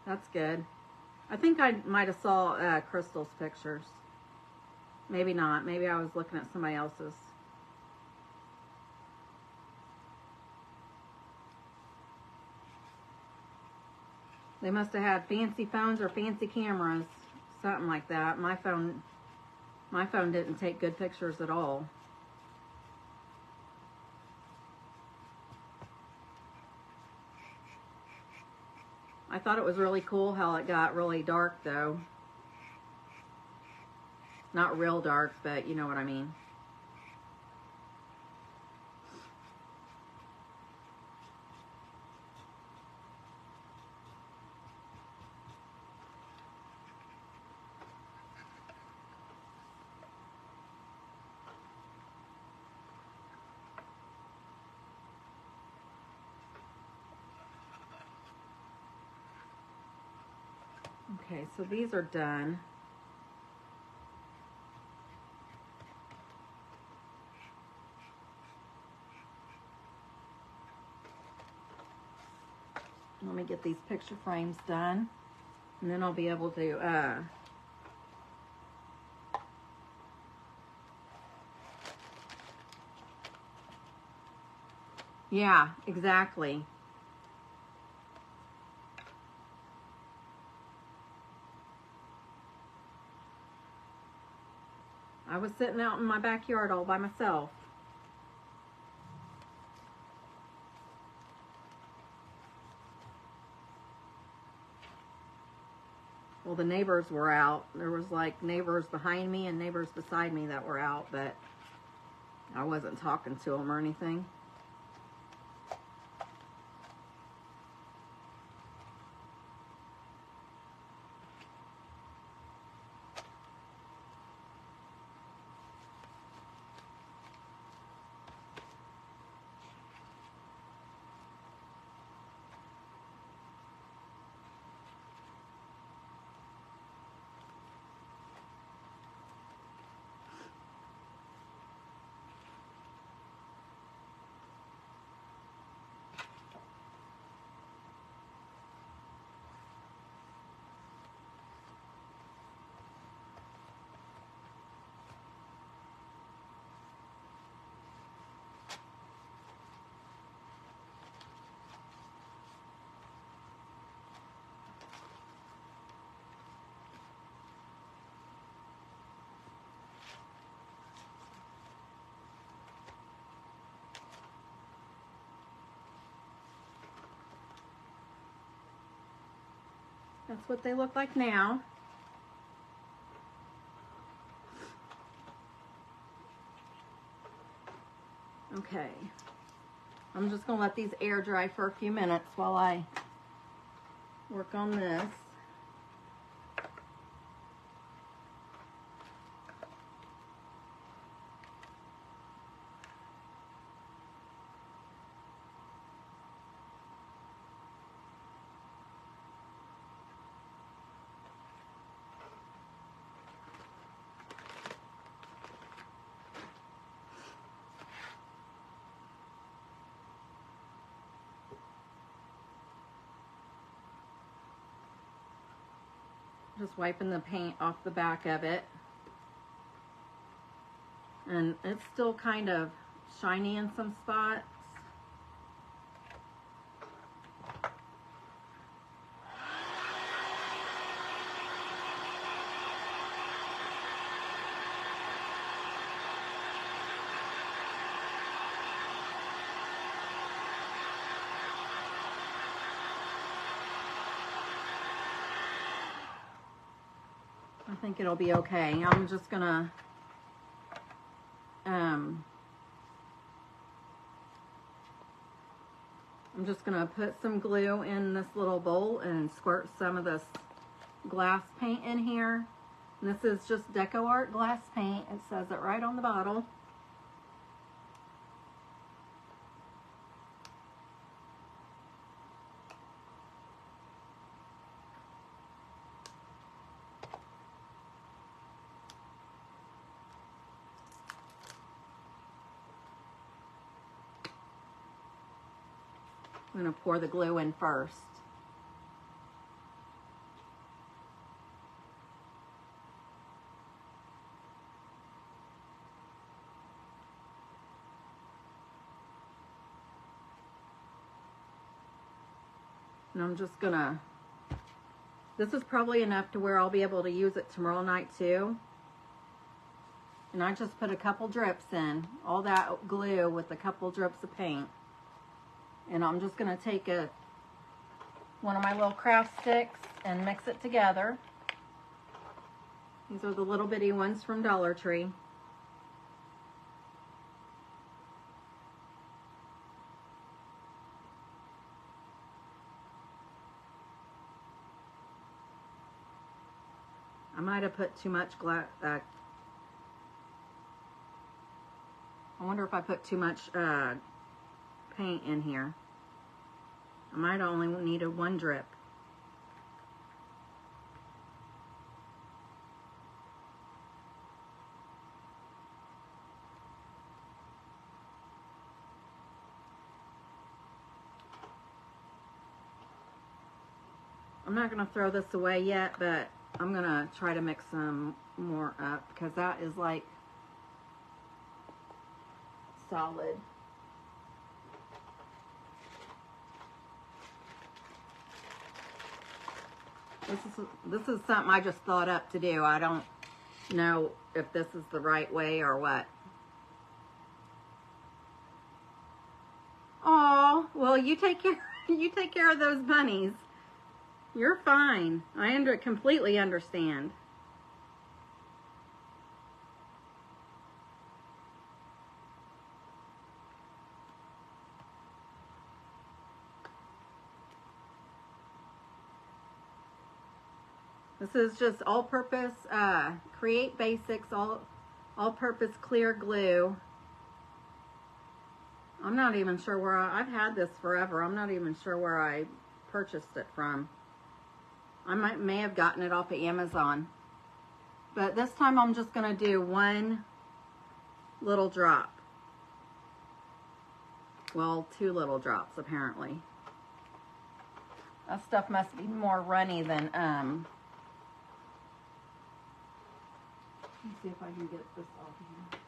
Speaker 2: That's good. I think I might have saw Crystal's pictures. Maybe not. Maybe I was looking at somebody else's. They must have had fancy phones or fancy cameras, something like that. My phone didn't take good pictures at all. I thought it was really cool how it got really dark though. Not real dark, but you know what I mean. Okay, so these are done. Let me get these picture frames done, and then I'll be able to yeah, exactly. I was sitting out in my backyard all by myself. Well, the neighbors were out. There was like neighbors behind me and neighbors beside me that were out, but I wasn't talking to them or anything. That's what they look like now. Okay. I'm just going to let these air dry for a few minutes while I work on this. Just wiping the paint off the back of it. And it's still kind of shiny in some spots. I think it'll be okay. I'm just gonna put some glue in this little bowl and squirt some of this glass paint in here. And this is just DecoArt glass paint. It says it right on the bottle. I'm going to pour the glue in first. And I'm just going to This is probably enough to where I'll be able to use it tomorrow night too. And I just put a couple drips in, all that glue with a couple drips of paint. And I'm just gonna take one of my little craft sticks and mix it together. These are the little bitty ones from Dollar Tree. I might have put too much I wonder if I put too much paint in here. I might only need a 1 drip. I'm not going to throw this away yet, but I'm going to try to mix some more up because that is like solid. This is something I just thought up to do. I don't know if this is the right way or what. Oh, well, you take care of those bunnies. You're fine. I completely understand. This is just all-purpose, Create Basics, all-purpose clear glue. I'm not even sure where I've had this forever. I'm not even sure where I purchased it from. I may have gotten it off of Amazon. But this time I'm just going to do 1 little drop. Well, 2 little drops apparently. That stuff must be more runny than let me see if I can get this off here.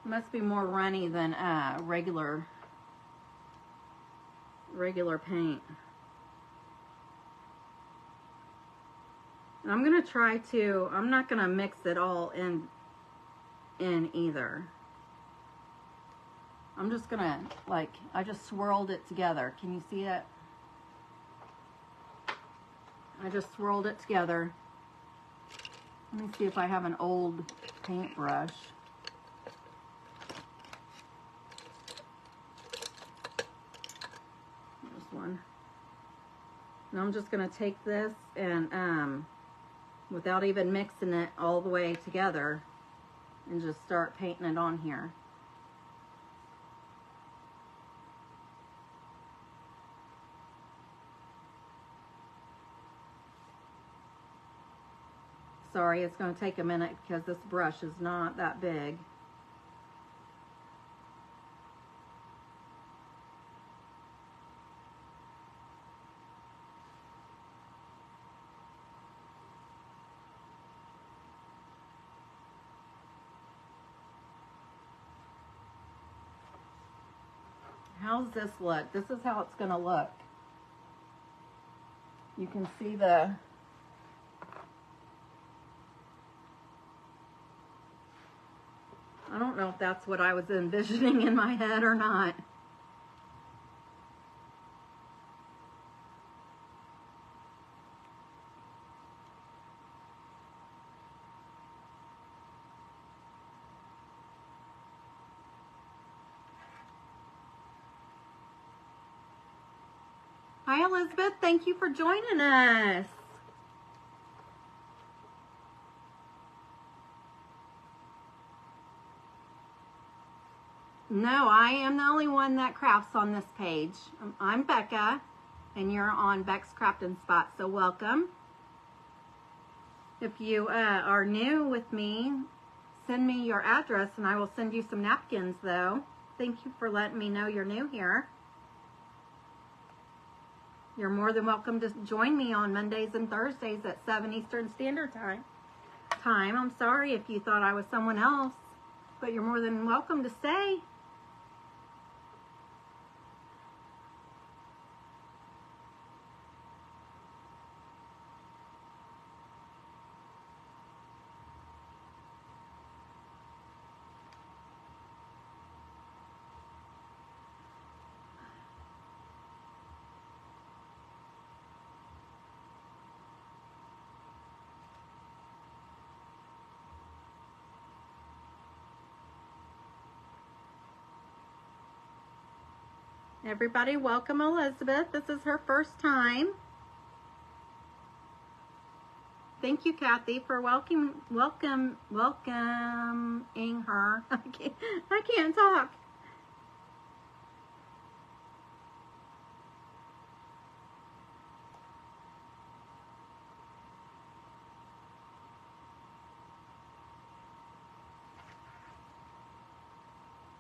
Speaker 2: It must be more runny than regular paint. And I'm gonna try to. I'm not gonna mix it all in either. I'm just gonna I just swirled it together. Can you see it? I just swirled it together. Let me see if I have an old paintbrush. There's one. Now I'm just going to take this and, without even mixing it all the way together, and just start painting it on here. Sorry, it's going to take a minute because this brush is not that big. How's this look? This is how it's going to look. You can see the I don't know if that's what I was envisioning in my head or not. Hi, Elizabeth. Thank you for joining us. No, I am the only one that crafts on this page. I'm Becca, and you're on Beck's Crafting Spot, so welcome. If you are new with me, send me your address, and I will send you some napkins, though. Thank you for letting me know you're new here. You're more than welcome to join me on Mondays and Thursdays at 7 Eastern Standard Time. I'm sorry if you thought I was someone else, but you're more than welcome to stay. Everybody, welcome Elizabeth. This is her first time. Thank you, Kathy, for welcoming her. I can't talk.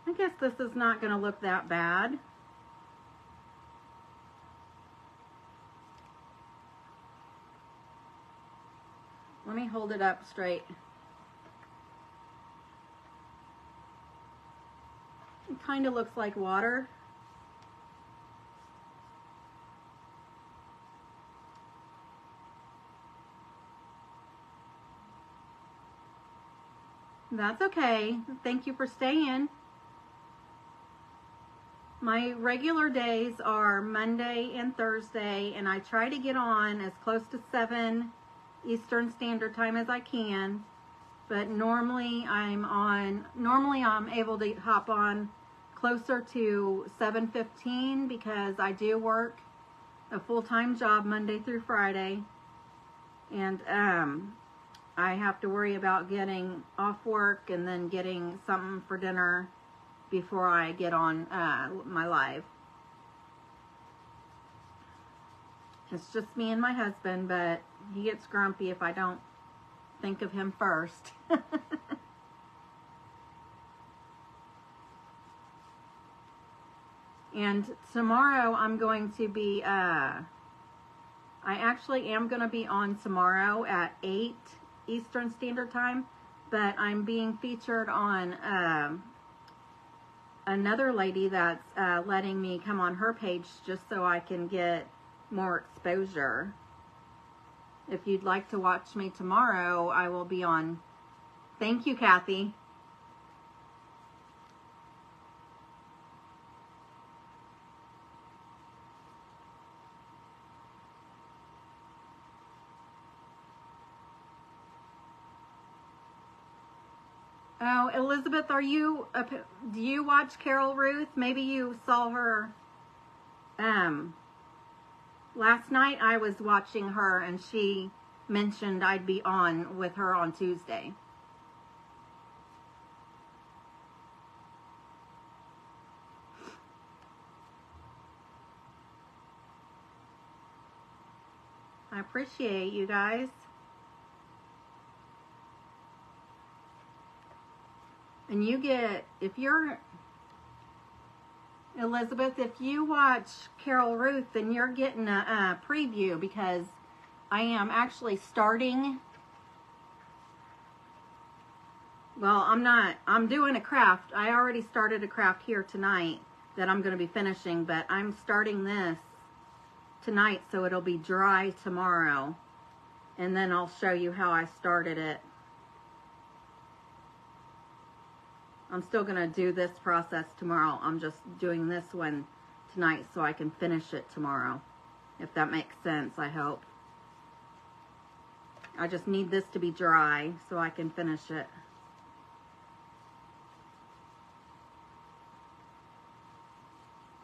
Speaker 2: I guess this is not going to look that bad. Let me hold it up straight. It kind of looks like water. That's okay. Thank you for staying. My regular days are Monday and Thursday, and I try to get on as close to 7 Eastern Standard Time as I can. But normally I'm able to hop on closer to 7:15 because I do work a full-time job Monday through Friday. And I have to worry about getting off work and then getting something for dinner before I get on my live. It's just me and my husband, but he gets grumpy if I don't think of him first. And tomorrow I'm going to be, I actually am going to be on tomorrow at 8 Eastern Standard Time, but I'm being featured on another lady that's letting me come on her page just so I can get more exposure. If you'd like to watch me tomorrow, I will be on. Thank you, Kathy. Oh, Elizabeth, do you watch Carol Ruth? Maybe you saw her. Last night I was watching her and she mentioned I'd be on with her on Tuesday. I appreciate you guys. And you get, if you're, Elizabeth, if you watch Carol Ruth, then you're getting a preview because I am actually starting, well, I'm doing a craft. I already started a craft here tonight that I'm going to be finishing, but I'm starting this tonight so it'll be dry tomorrow. And then I'll show you how I started it. I'm still going to do this process tomorrow. I'm just doing this one tonight so I can finish it tomorrow. If that makes sense, I hope. I just need this to be dry so I can finish it.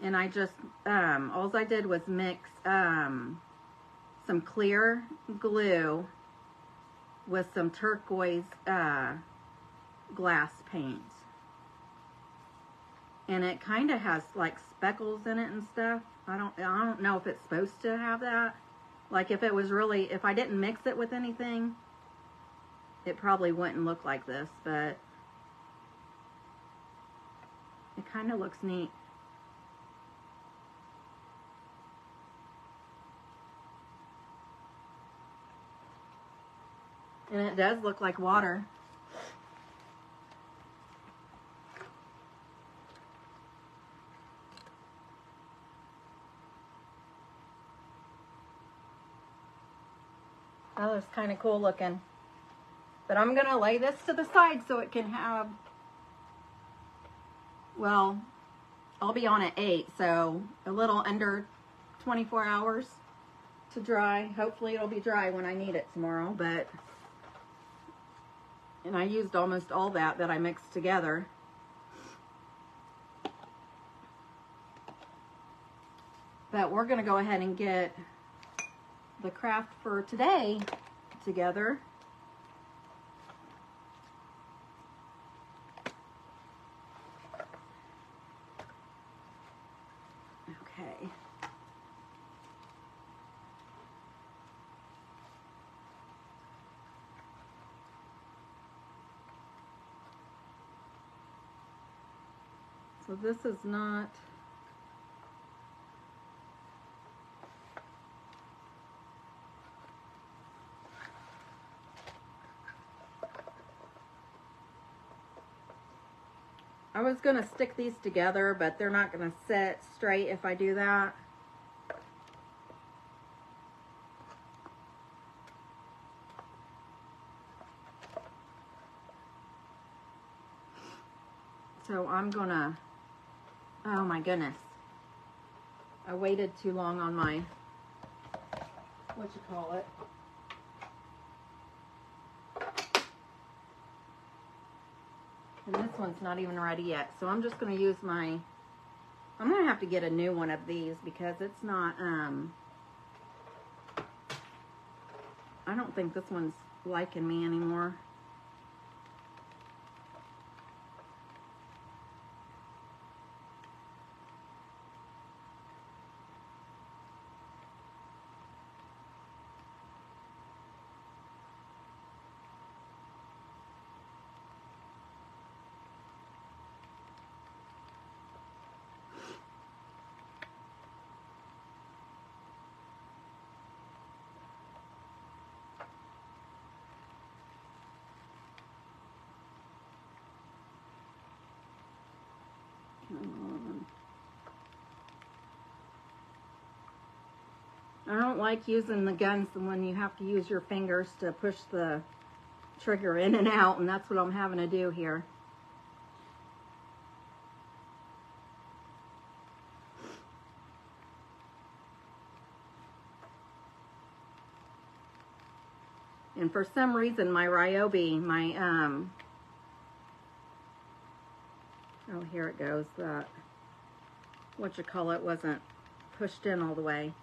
Speaker 2: And I just, all I did was mix some clear glue with some turquoise glass paint. And it kind of has like speckles in it and stuff. I don't know if it's supposed to have that. Like if I didn't mix it with anything, it probably wouldn't look like this, but it kind of looks neat. And it does look like water. Oh, it's kind of cool looking. But I'm going to lay this to the side so it can have, well, I'll be on at 8, so a little under 24 hours to dry. Hopefully it'll be dry when I need it tomorrow, but, and I used almost all that I mixed together. But we're going to go ahead and get the craft for today together. Okay. So this is not... I was going to stick these together, but they're not going to sit straight if I do that. So I'm going to... Oh my goodness. I waited too long on my... what you call it? And this one's not even ready yet. So I'm just going to use my... I'm going to have to get a new one of these because it's not... I don't think this one's liking me anymore. I don't like using the guns when you have to use your fingers to push the trigger in and out, and that's what I'm having to do here. And for some reason my Ryobi, oh, here it goes, that whatchamacallit wasn't pushed in all the way.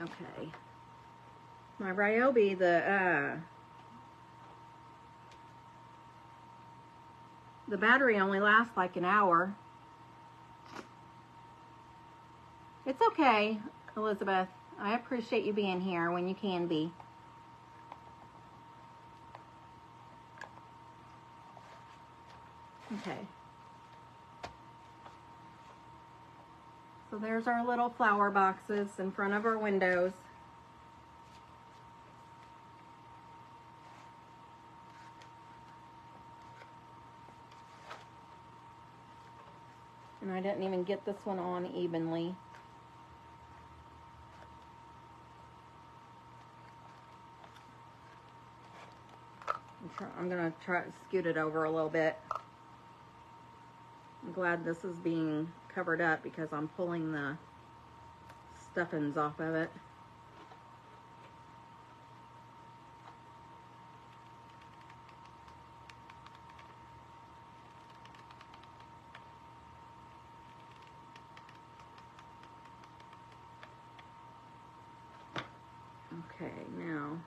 Speaker 2: Okay. My Ryobi, the battery only lasts like an hour. It's okay, Elizabeth. I appreciate you being here when you can be. Okay. So there's our little flower boxes in front of our windows. And I didn't even get this one on evenly. I'm gonna try to scoot it over a little bit. I'm glad this is being covered up because I'm pulling the stuffings off of it. Okay, now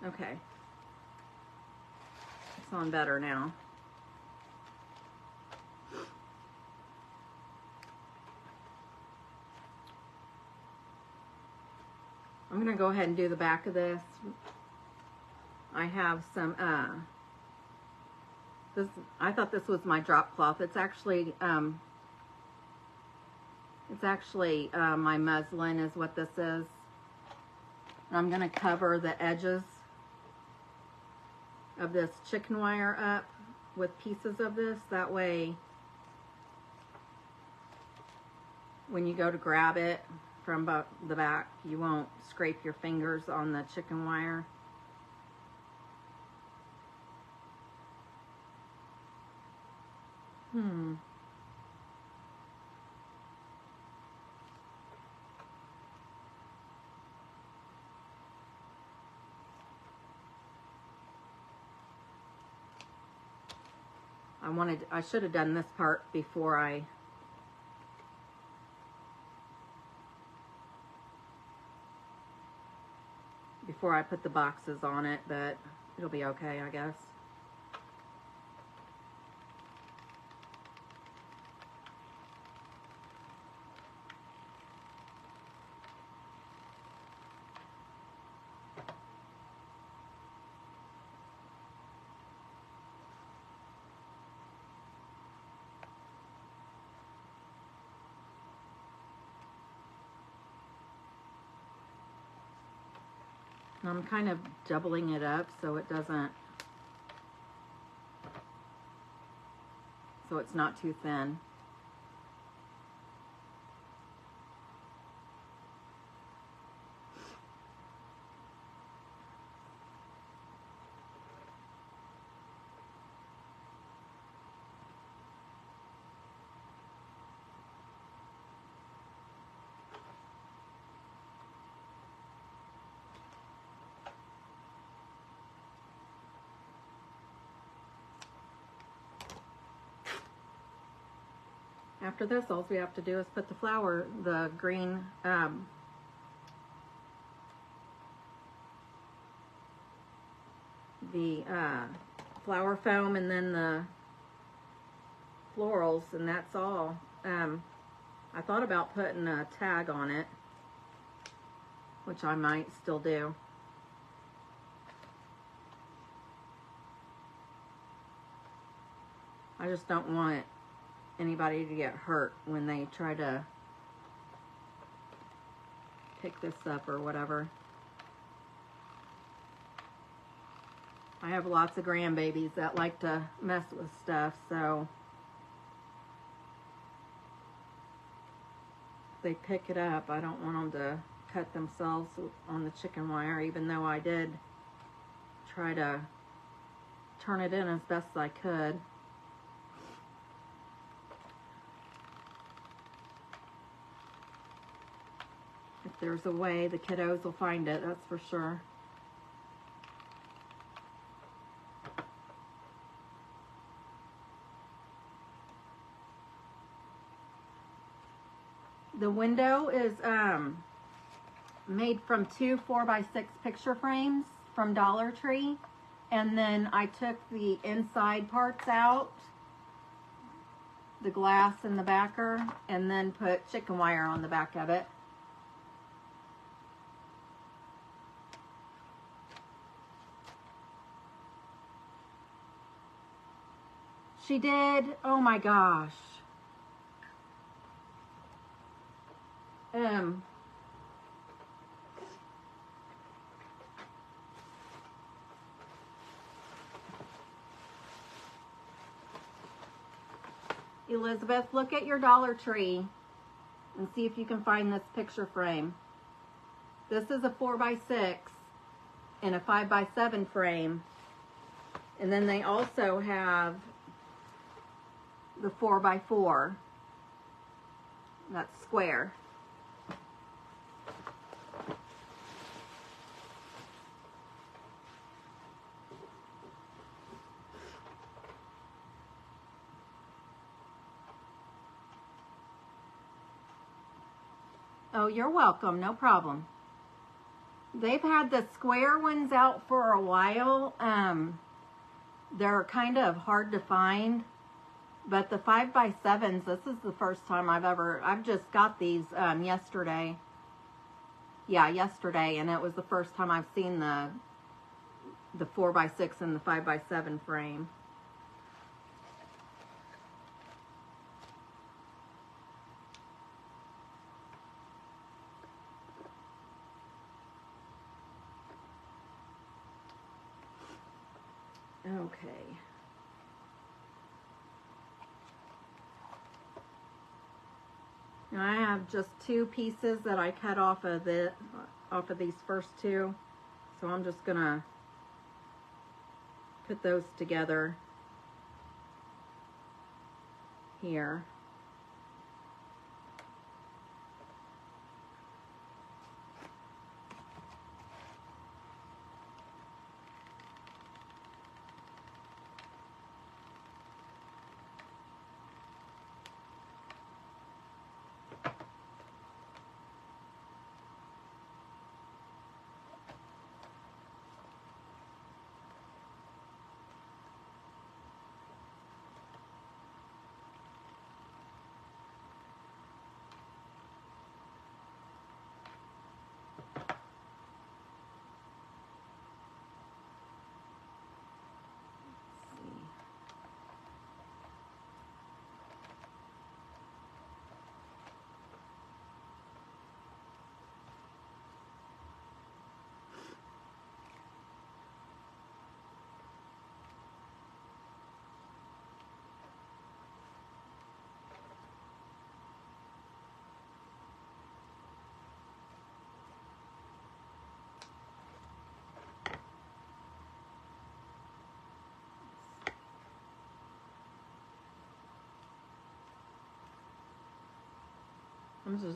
Speaker 2: okay, it's on better now. I'm gonna go ahead and do the back of this. I have some, I thought this was my drop cloth. It's actually my muslin is what this is. And I'm gonna cover the edges. of this chicken wire up with pieces of this. That way, when you go to grab it from the back, you won't scrape your fingers on the chicken wire. I should have done this part before I put the boxes on it, but it'll be okay, I guess. I'm kind of doubling it up so it doesn't, so it's not too thin. After this, all we have to do is put the flour, the green, flour foam, and then the florals, and that's all. I thought about putting a tag on it, which I might still do. I just don't want anybody to get hurt when they try to pick this up or whatever. I have lots of grandbabies that like to mess with stuff, so if they pick it up, I don't want them to cut themselves on the chicken wire, even though I did try to turn it in as best I could. If there's a way, the kiddos will find it, that's for sure. The window is made from two 4x6 picture frames from Dollar Tree, and then I took the inside parts out, the glass and the backer, and then put chicken wire on the back of it. She did, oh my gosh. Elizabeth, look at your Dollar Tree and see if you can find this picture frame. This is a 4x6 and a 5x7 frame. And then they also have the 4x4. That's square. Oh, you're welcome, no problem. They've had the square ones out for a while. They're kind of hard to find, but the 5x7s, this is the first time I've just got these yesterday. Yeah, yesterday, and it was the first time I've seen the 4x6 and the 5x7 frame. Okay. Now I have just 2 pieces that I cut off of these first 2. So I'm just gonna put those together here.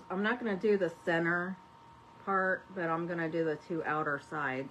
Speaker 2: I'm not going to do the center part, but I'm going to do the 2 outer sides.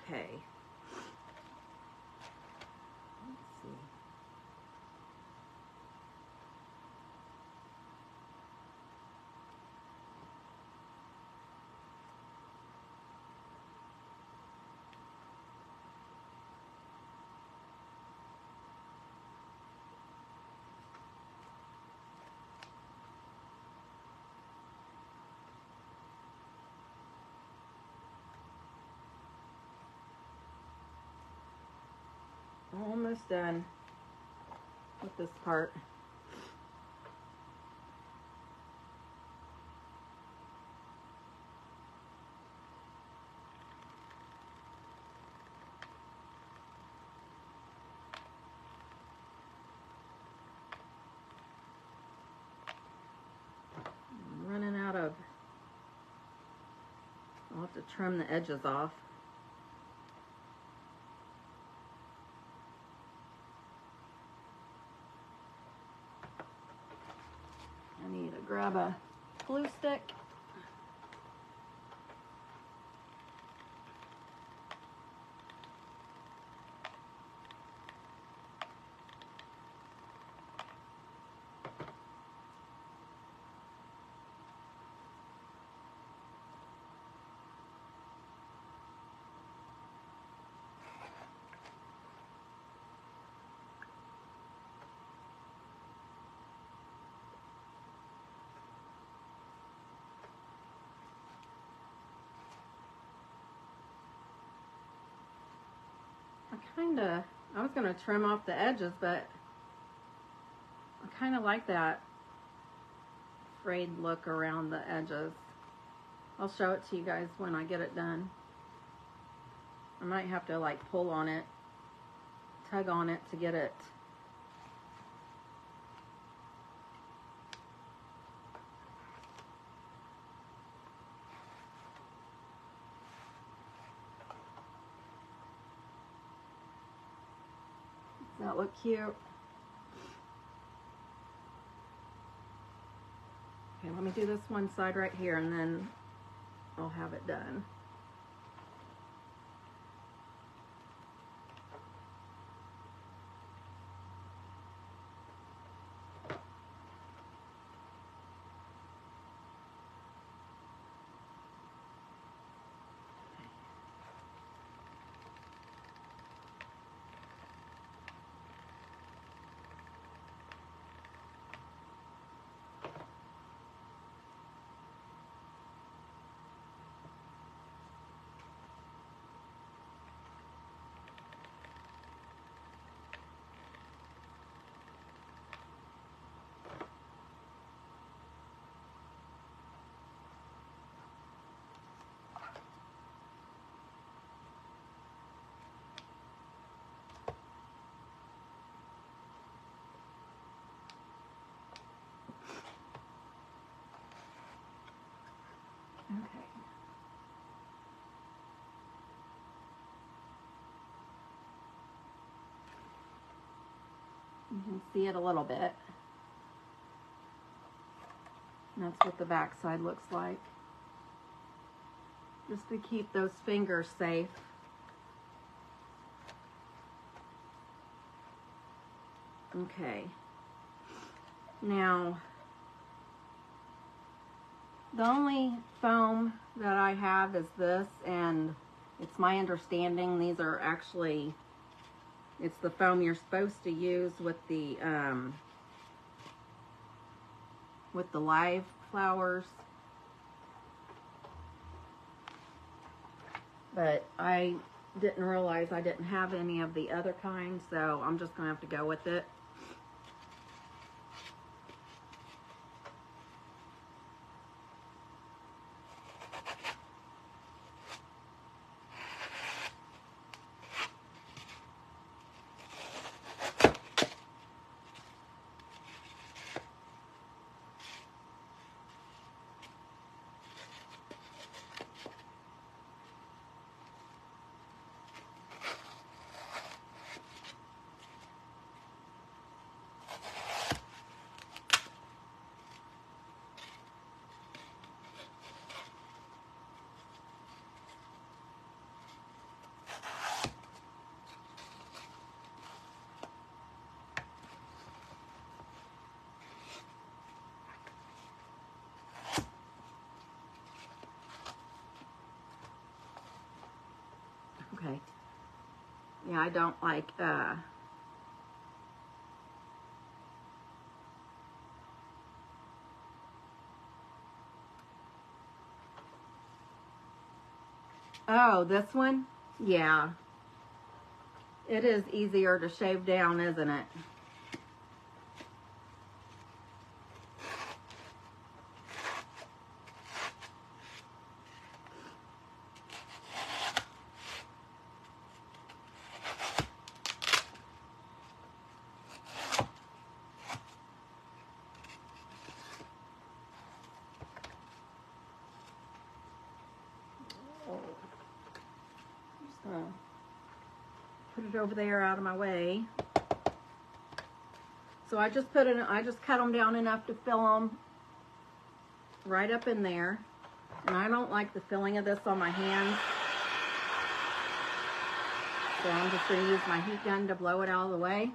Speaker 2: Okay. Let's see. Almost done with this part. I'm running out of, I'll have to trim the edges off. I need to grab a glue stick. I was going to trim off the edges, but I kind of like that frayed look around the edges. I'll show it to you guys when I get it done. I might have to like pull on it, tug on it to get it. Does that look cute? Okay, let me do this one side right here and then I'll have it done. You can see it a little bit. And that's what the back side looks like. Just to keep those fingers safe. Okay. Now, the only foam that I have is this, and it's my understanding these are actually, it's the foam you're supposed to use with the live flowers. But I didn't realize I didn't have any of the other kinds, so I'm just gonna have to go with it. Okay. Yeah, I don't like, oh, this one? Yeah. It is easier to shave down, isn't it? Put it over there out of my way. So I just cut them down enough to fill them right up in there. And I don't like the filling of this on my hands. So I'm just going to use my heat gun to blow it out of the way.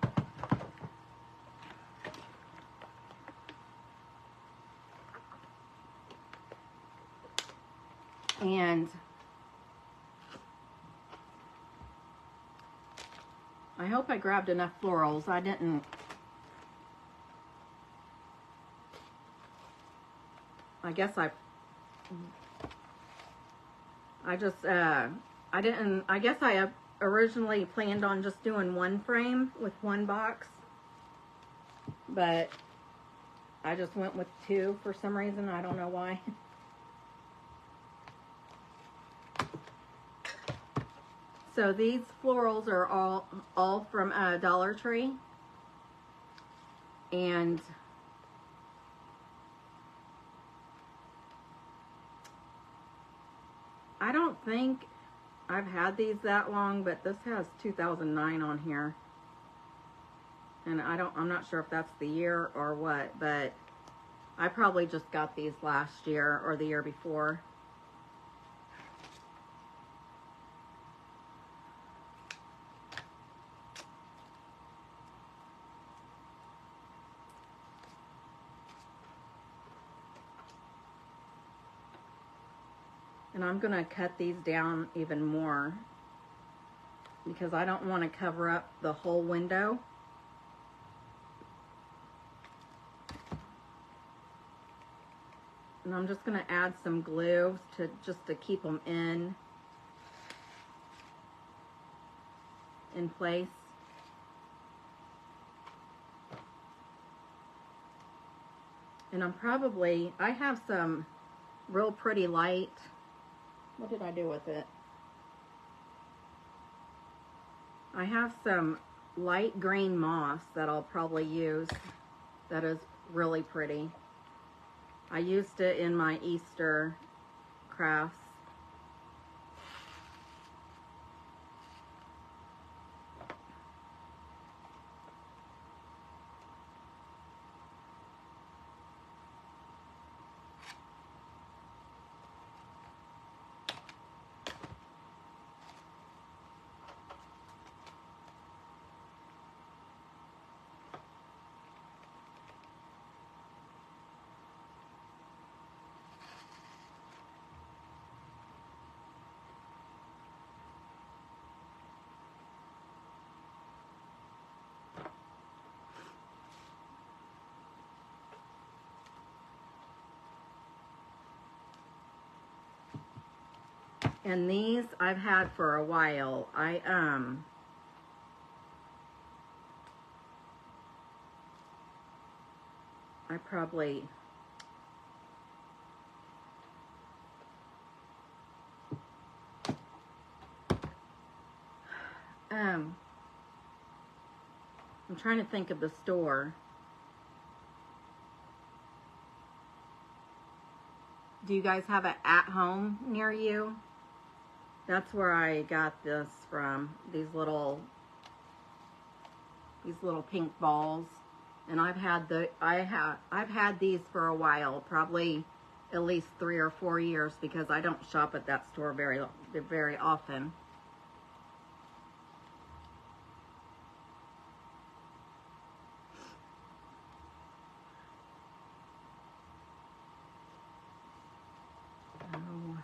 Speaker 2: And I hope I grabbed enough florals. I didn't. I guess I guess I originally planned on just doing one frame with one box, but I just went with two for some reason. I don't know why. So these florals are all from Dollar Tree, and I don't think I've had these that long, but this has 2009 on here, and I'm not sure if that's the year or what, but I probably just got these last year or the year before. And I'm going to cut these down even more because I don't want to cover up the whole window. And I'm just going to add some glue just to keep them in place. And I have some real pretty light. What did I do with it? I have some light green moss that I'll probably use. That is really pretty. I used it in my Easter crafts. And these I've had for a while. I probably I'm trying to think of the store. Do you guys have it at home near you? That's where I got this from. These little pink balls. And I've had these for a while, probably at least 3 or 4 years, because I don't shop at that store very often. Oh.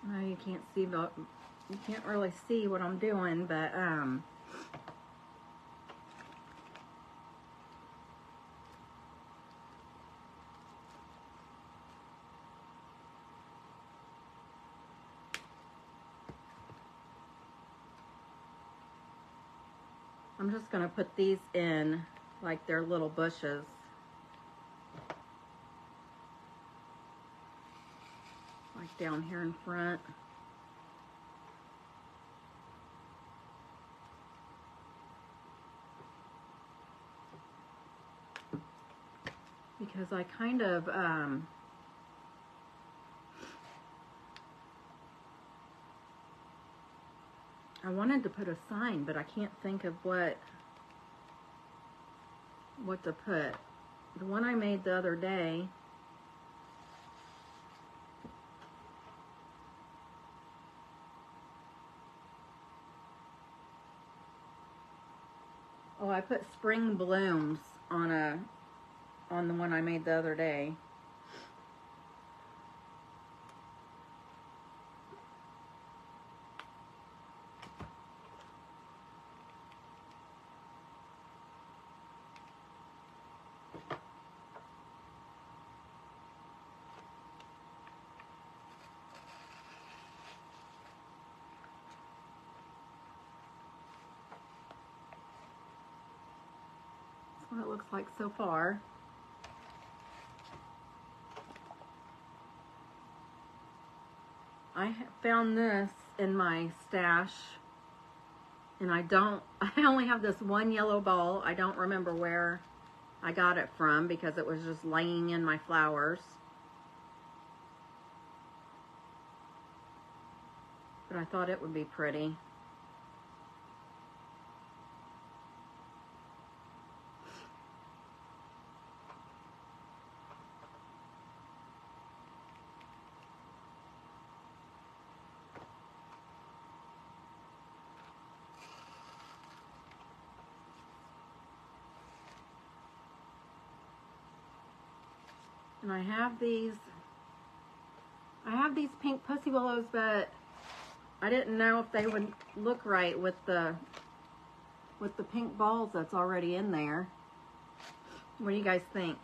Speaker 2: No, you can't see, but you can't really see what I'm doing, but I'm just gonna put these in like they're little bushes. Like down here in front. Because I kind of, I wanted to put a sign, but I can't think of what to put. The one I made the other day, oh, I put spring blooms on the one I made the other day. That's what it looks like so far. I found this in my stash, and I only have this one yellow ball. I don't remember where I got it from because it was just laying in my flowers. But I thought it would be pretty. And I have these pink pussy willows, but I didn't know if they would look right with the pink balls that's already in there. What do you guys think?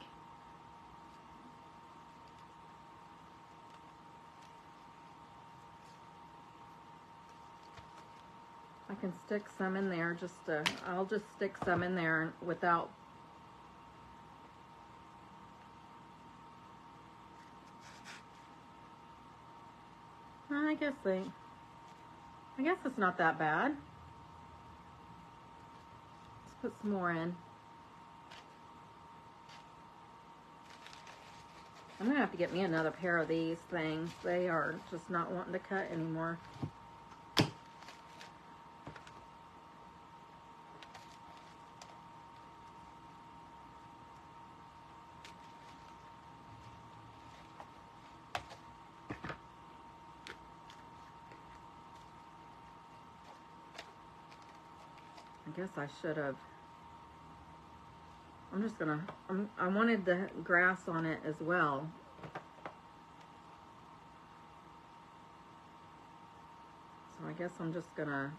Speaker 2: I can stick some in there, I'll just stick some in there without. I guess it's not that bad. Let's put some more in. I'm gonna have to get me another pair of these things. They are just not wanting to cut anymore. guess I should have. I'm just gonna, I wanted the grass on it as well. So I guess I'm just gonna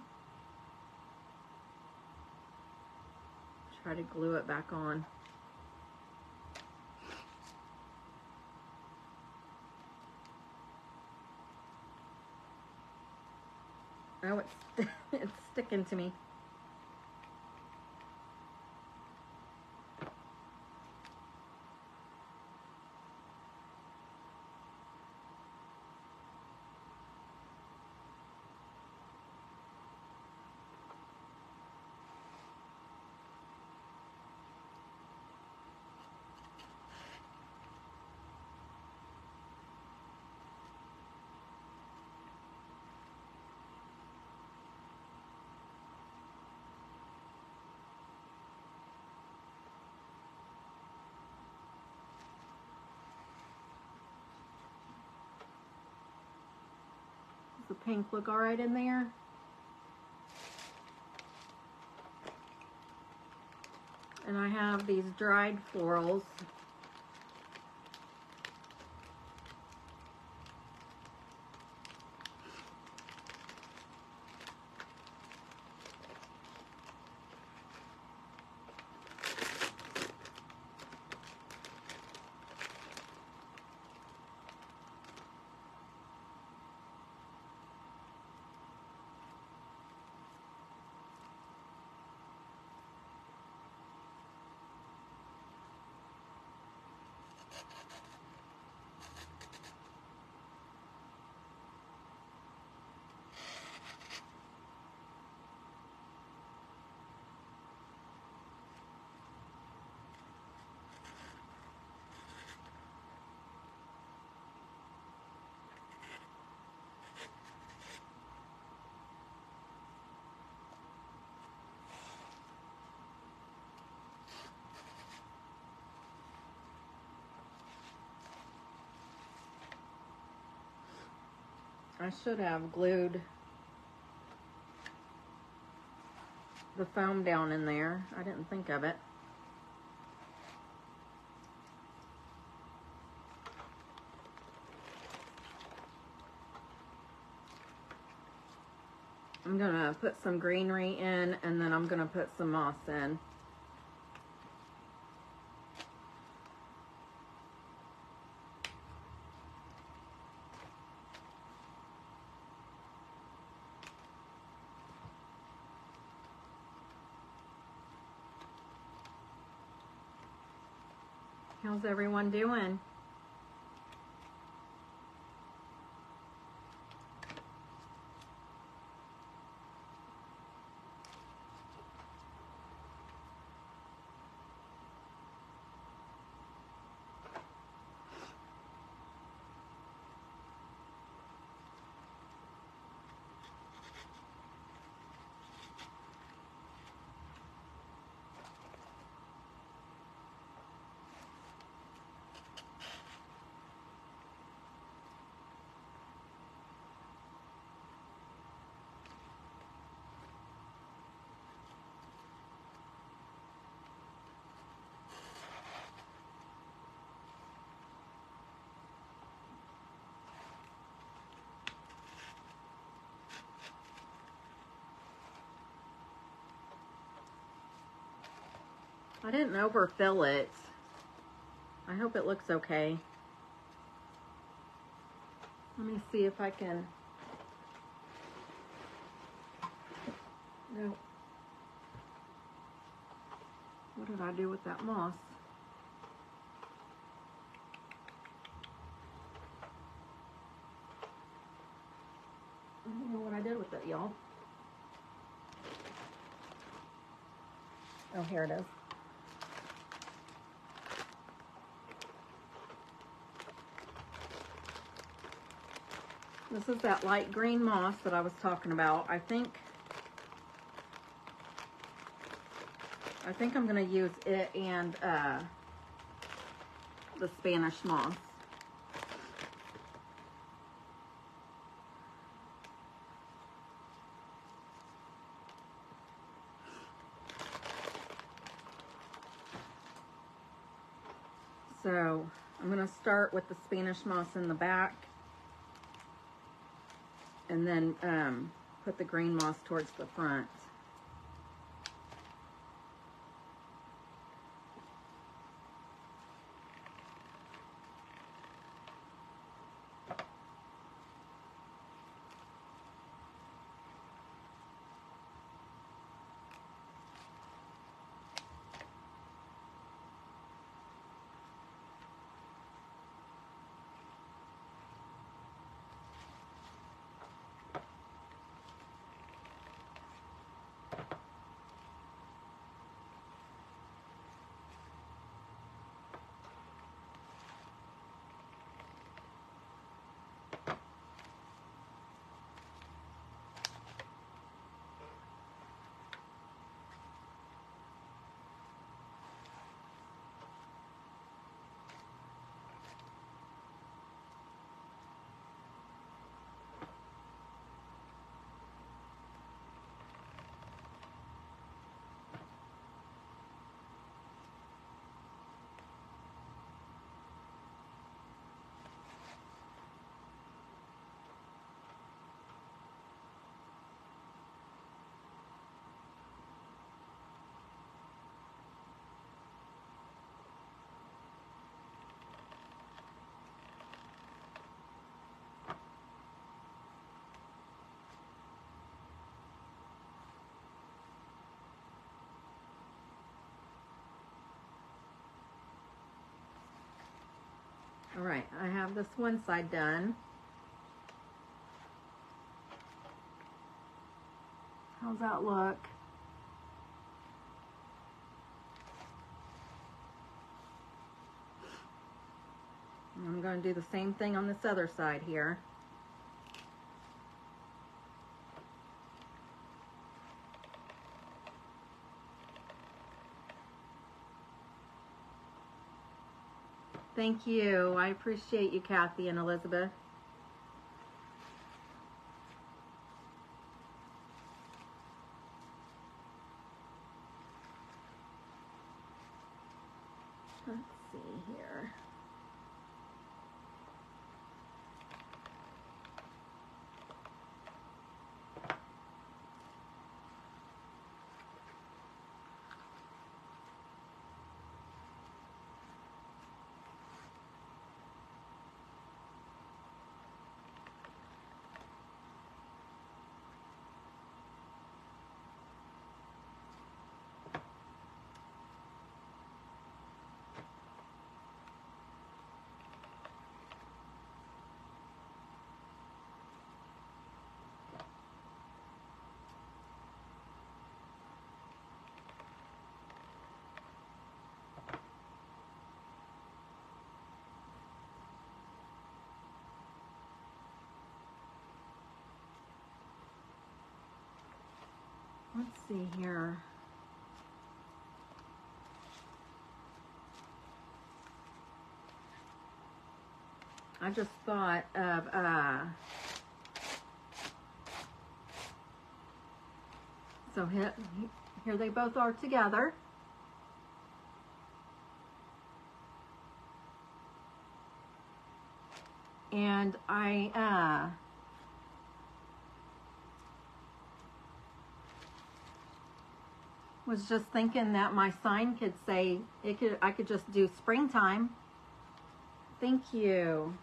Speaker 2: try to glue it back on. Oh, it's sticking to me. Does the pink look all right in there? And I have these dried florals. I should have glued the foam down in there. I didn't think of it. I'm gonna put some greenery in, and then I'm gonna put some moss in. How's everyone doing? I didn't overfill it. I hope it looks okay. Let me see if I can. No. What did I do with that moss? I don't know what I did with it, y'all. Oh, here it is. This is that light green moss that I was talking about. I think I'm going to use it and the Spanish moss. So I'm going to start with the Spanish moss in the back, and then put the green moss towards the front. All right, I have this one side done. How's that look? I'm going to do the same thing on this other side here. Thank you. I appreciate you, Kathy and Elizabeth. Let's see here. Let's see here. I just thought of so here they both are together. And I was just thinking that my sign could say I could just do springtime. Thank you.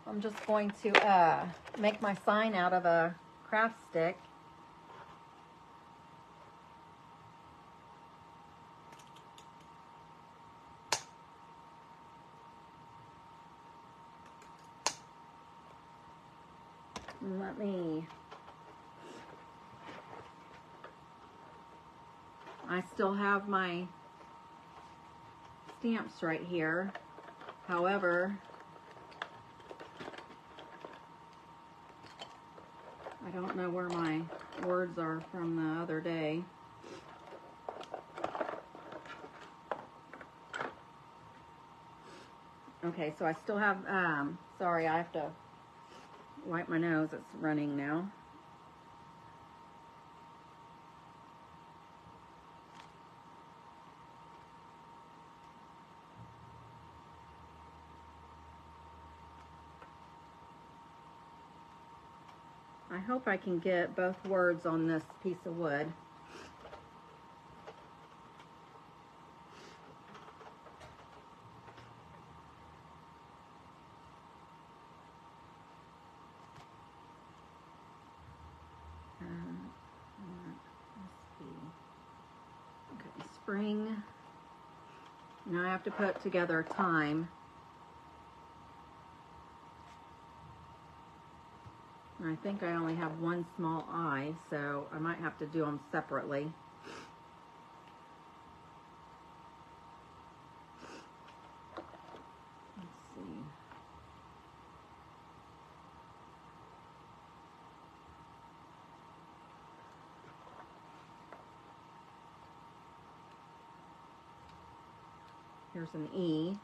Speaker 2: I'm just going to make my sign out of a craft stick. Let me, I still have my stamps right here. However, I don't know where my words are from the other day. Okay, so I still have, sorry, I have to wipe my nose. It's running now. I hope I can get both words on this piece of wood. Let's see. Okay, spring. Now I have to put together time. And I think I only have one small eye, so I might have to do them separately. Let's see. Here's an E.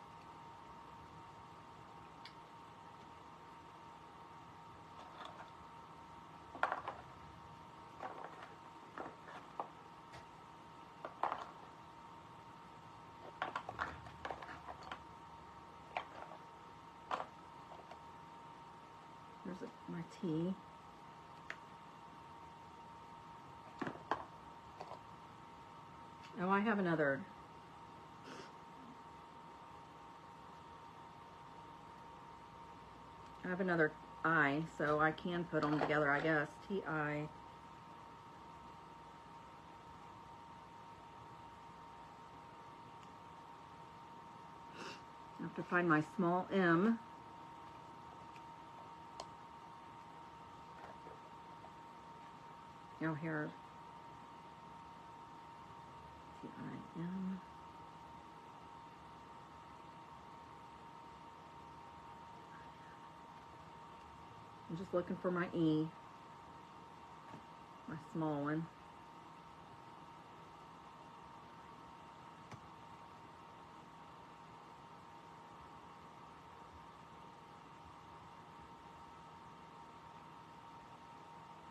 Speaker 2: Here's my T. Oh, I have another. I have another I, so I can put them together, I guess. T-I. I have to find my small M. Oh, here. T-I-M. I'm just looking for my E. My small one.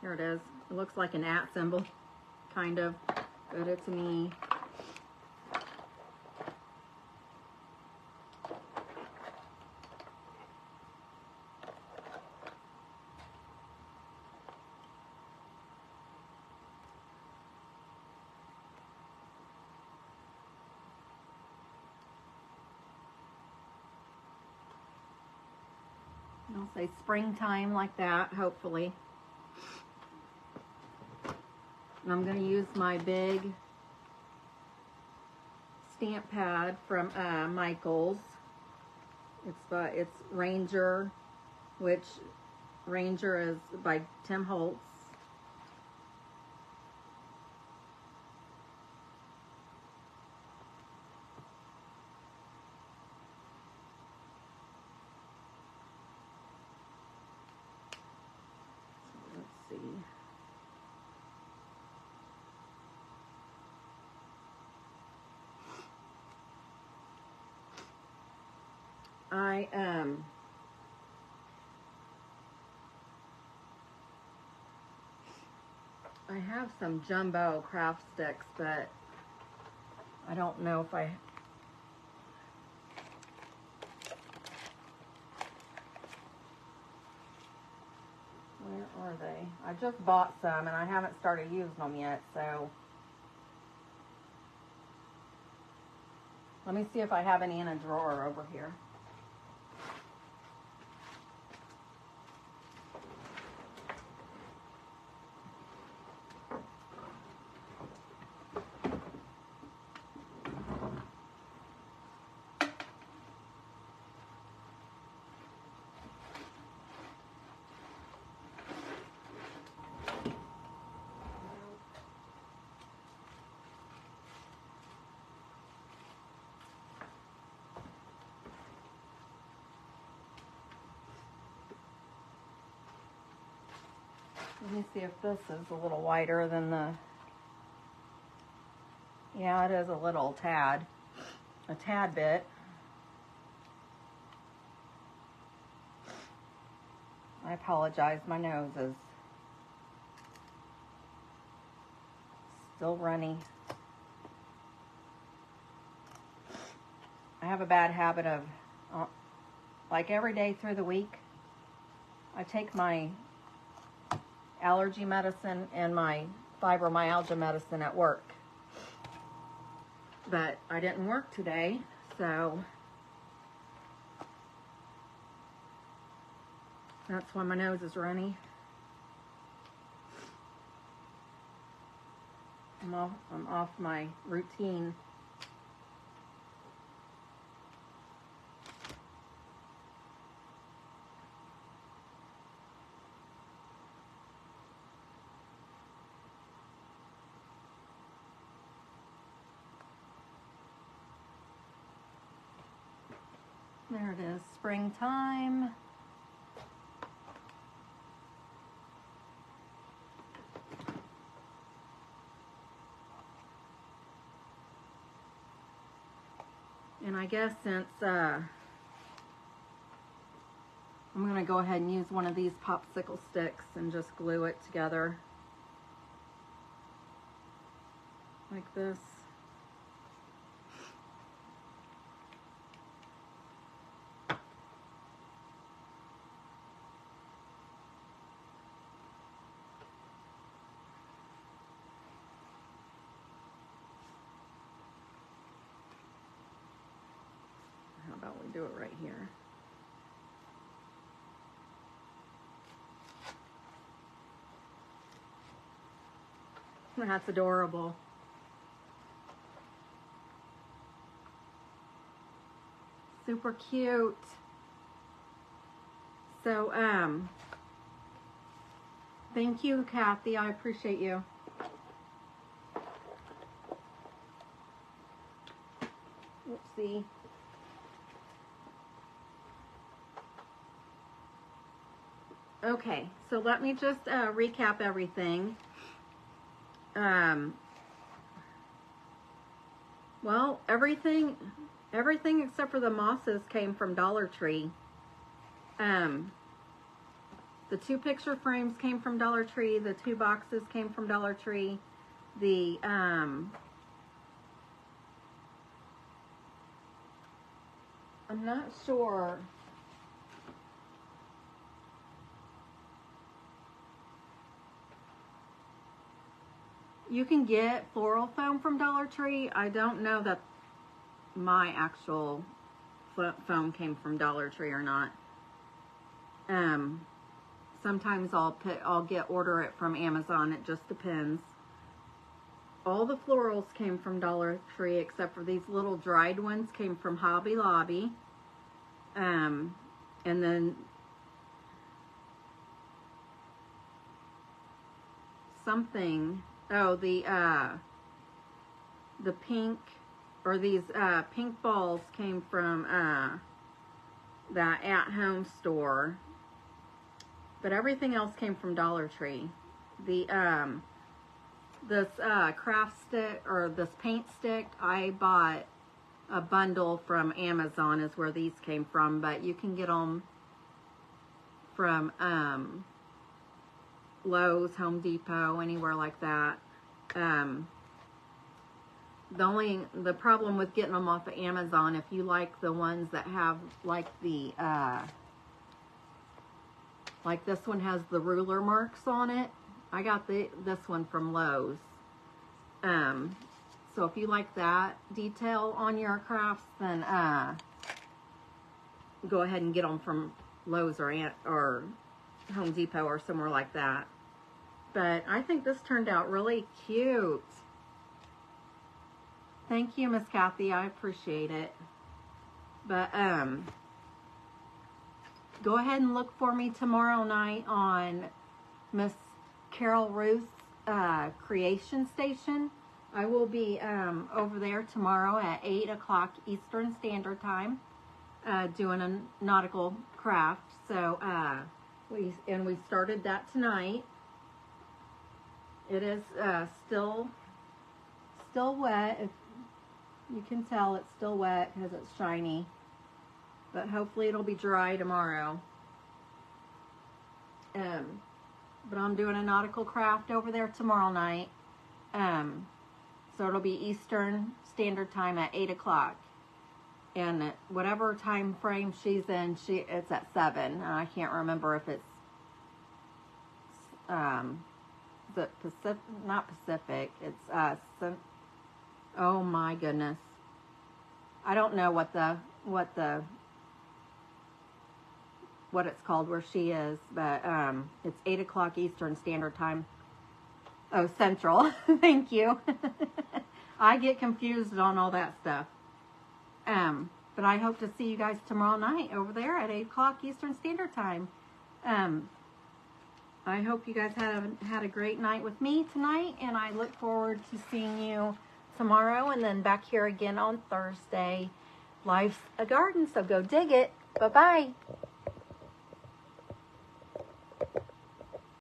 Speaker 2: Here it is. It looks like an @ symbol, kind of, but it's an E. I'll say springtime like that, hopefully. And I'm going to use my big stamp pad from Michaels. It's Ranger, which Ranger is by Tim Holtz. So let's see. I have some jumbo craft sticks, but I don't know if I... Where are they? I just bought some and I haven't started using them yet, so... Let me see if I have any in a drawer over here. Let me see if this is a little wider than the... Yeah, it is a tad bit. I apologize, my nose is still runny. I have a bad habit of, like every day through the week, I take my allergy medicine and my fibromyalgia medicine at work. But I didn't work today, so that's why my nose is runny. I'm off my routine. There it is, springtime. And I guess since I'm going to go ahead and use one of these popsicle sticks and just glue it together like this. How about we do it right here? That's adorable. Super cute. So, thank you, Kathy. I appreciate you. Oopsie. Okay, so let me just recap everything. Well, everything except for the mosses came from Dollar Tree. The 2 picture frames came from Dollar Tree. The 2 boxes came from Dollar Tree. The I'm not sure. You can get floral foam from Dollar Tree. I don't know that my actual foam came from Dollar Tree or not. Sometimes I'll order it from Amazon. It just depends. All the florals came from Dollar Tree except for these little dried ones came from Hobby Lobby. And then something. Oh, the pink, or these pink balls came from that at-home store, but everything else came from Dollar Tree. The this craft stick, or this paint stick, I bought a bundle from Amazon is where these came from, but you can get them from Lowe's, Home Depot, anywhere like that. The problem with getting them off of Amazon, if you like the ones that have like the like this one has the ruler marks on it. I got this one from Lowe's. So if you like that detail on your crafts, then go ahead and get them from Lowe's or Home Depot or somewhere like that. But I think this turned out really cute. Thank you, Miss Kathy. I appreciate it. But go ahead and look for me tomorrow night on Miss Carol Ruth's Creation Station. I will be over there tomorrow at 8 o'clock Eastern Standard Time doing a nautical craft. So we started that tonight. It is still wet. If you can tell, it's still wet because it's shiny. But hopefully it'll be dry tomorrow. But I'm doing a nautical craft over there tomorrow night. So it'll be Eastern Standard Time at 8 o'clock. And whatever time frame she's in, it's at 7. And I can't remember if it's the Pacific, not Pacific. It's oh my goodness. I don't know what it's called where she is, but it's 8 o'clock Eastern Standard Time. Oh, Central. Thank you. I get confused on all that stuff. But I hope to see you guys tomorrow night over there at 8 o'clock Eastern Standard Time. I hope you guys had a great night with me tonight, and I look forward to seeing you tomorrow and then back here again on Thursday. Life's a garden, so go dig it. Bye-bye.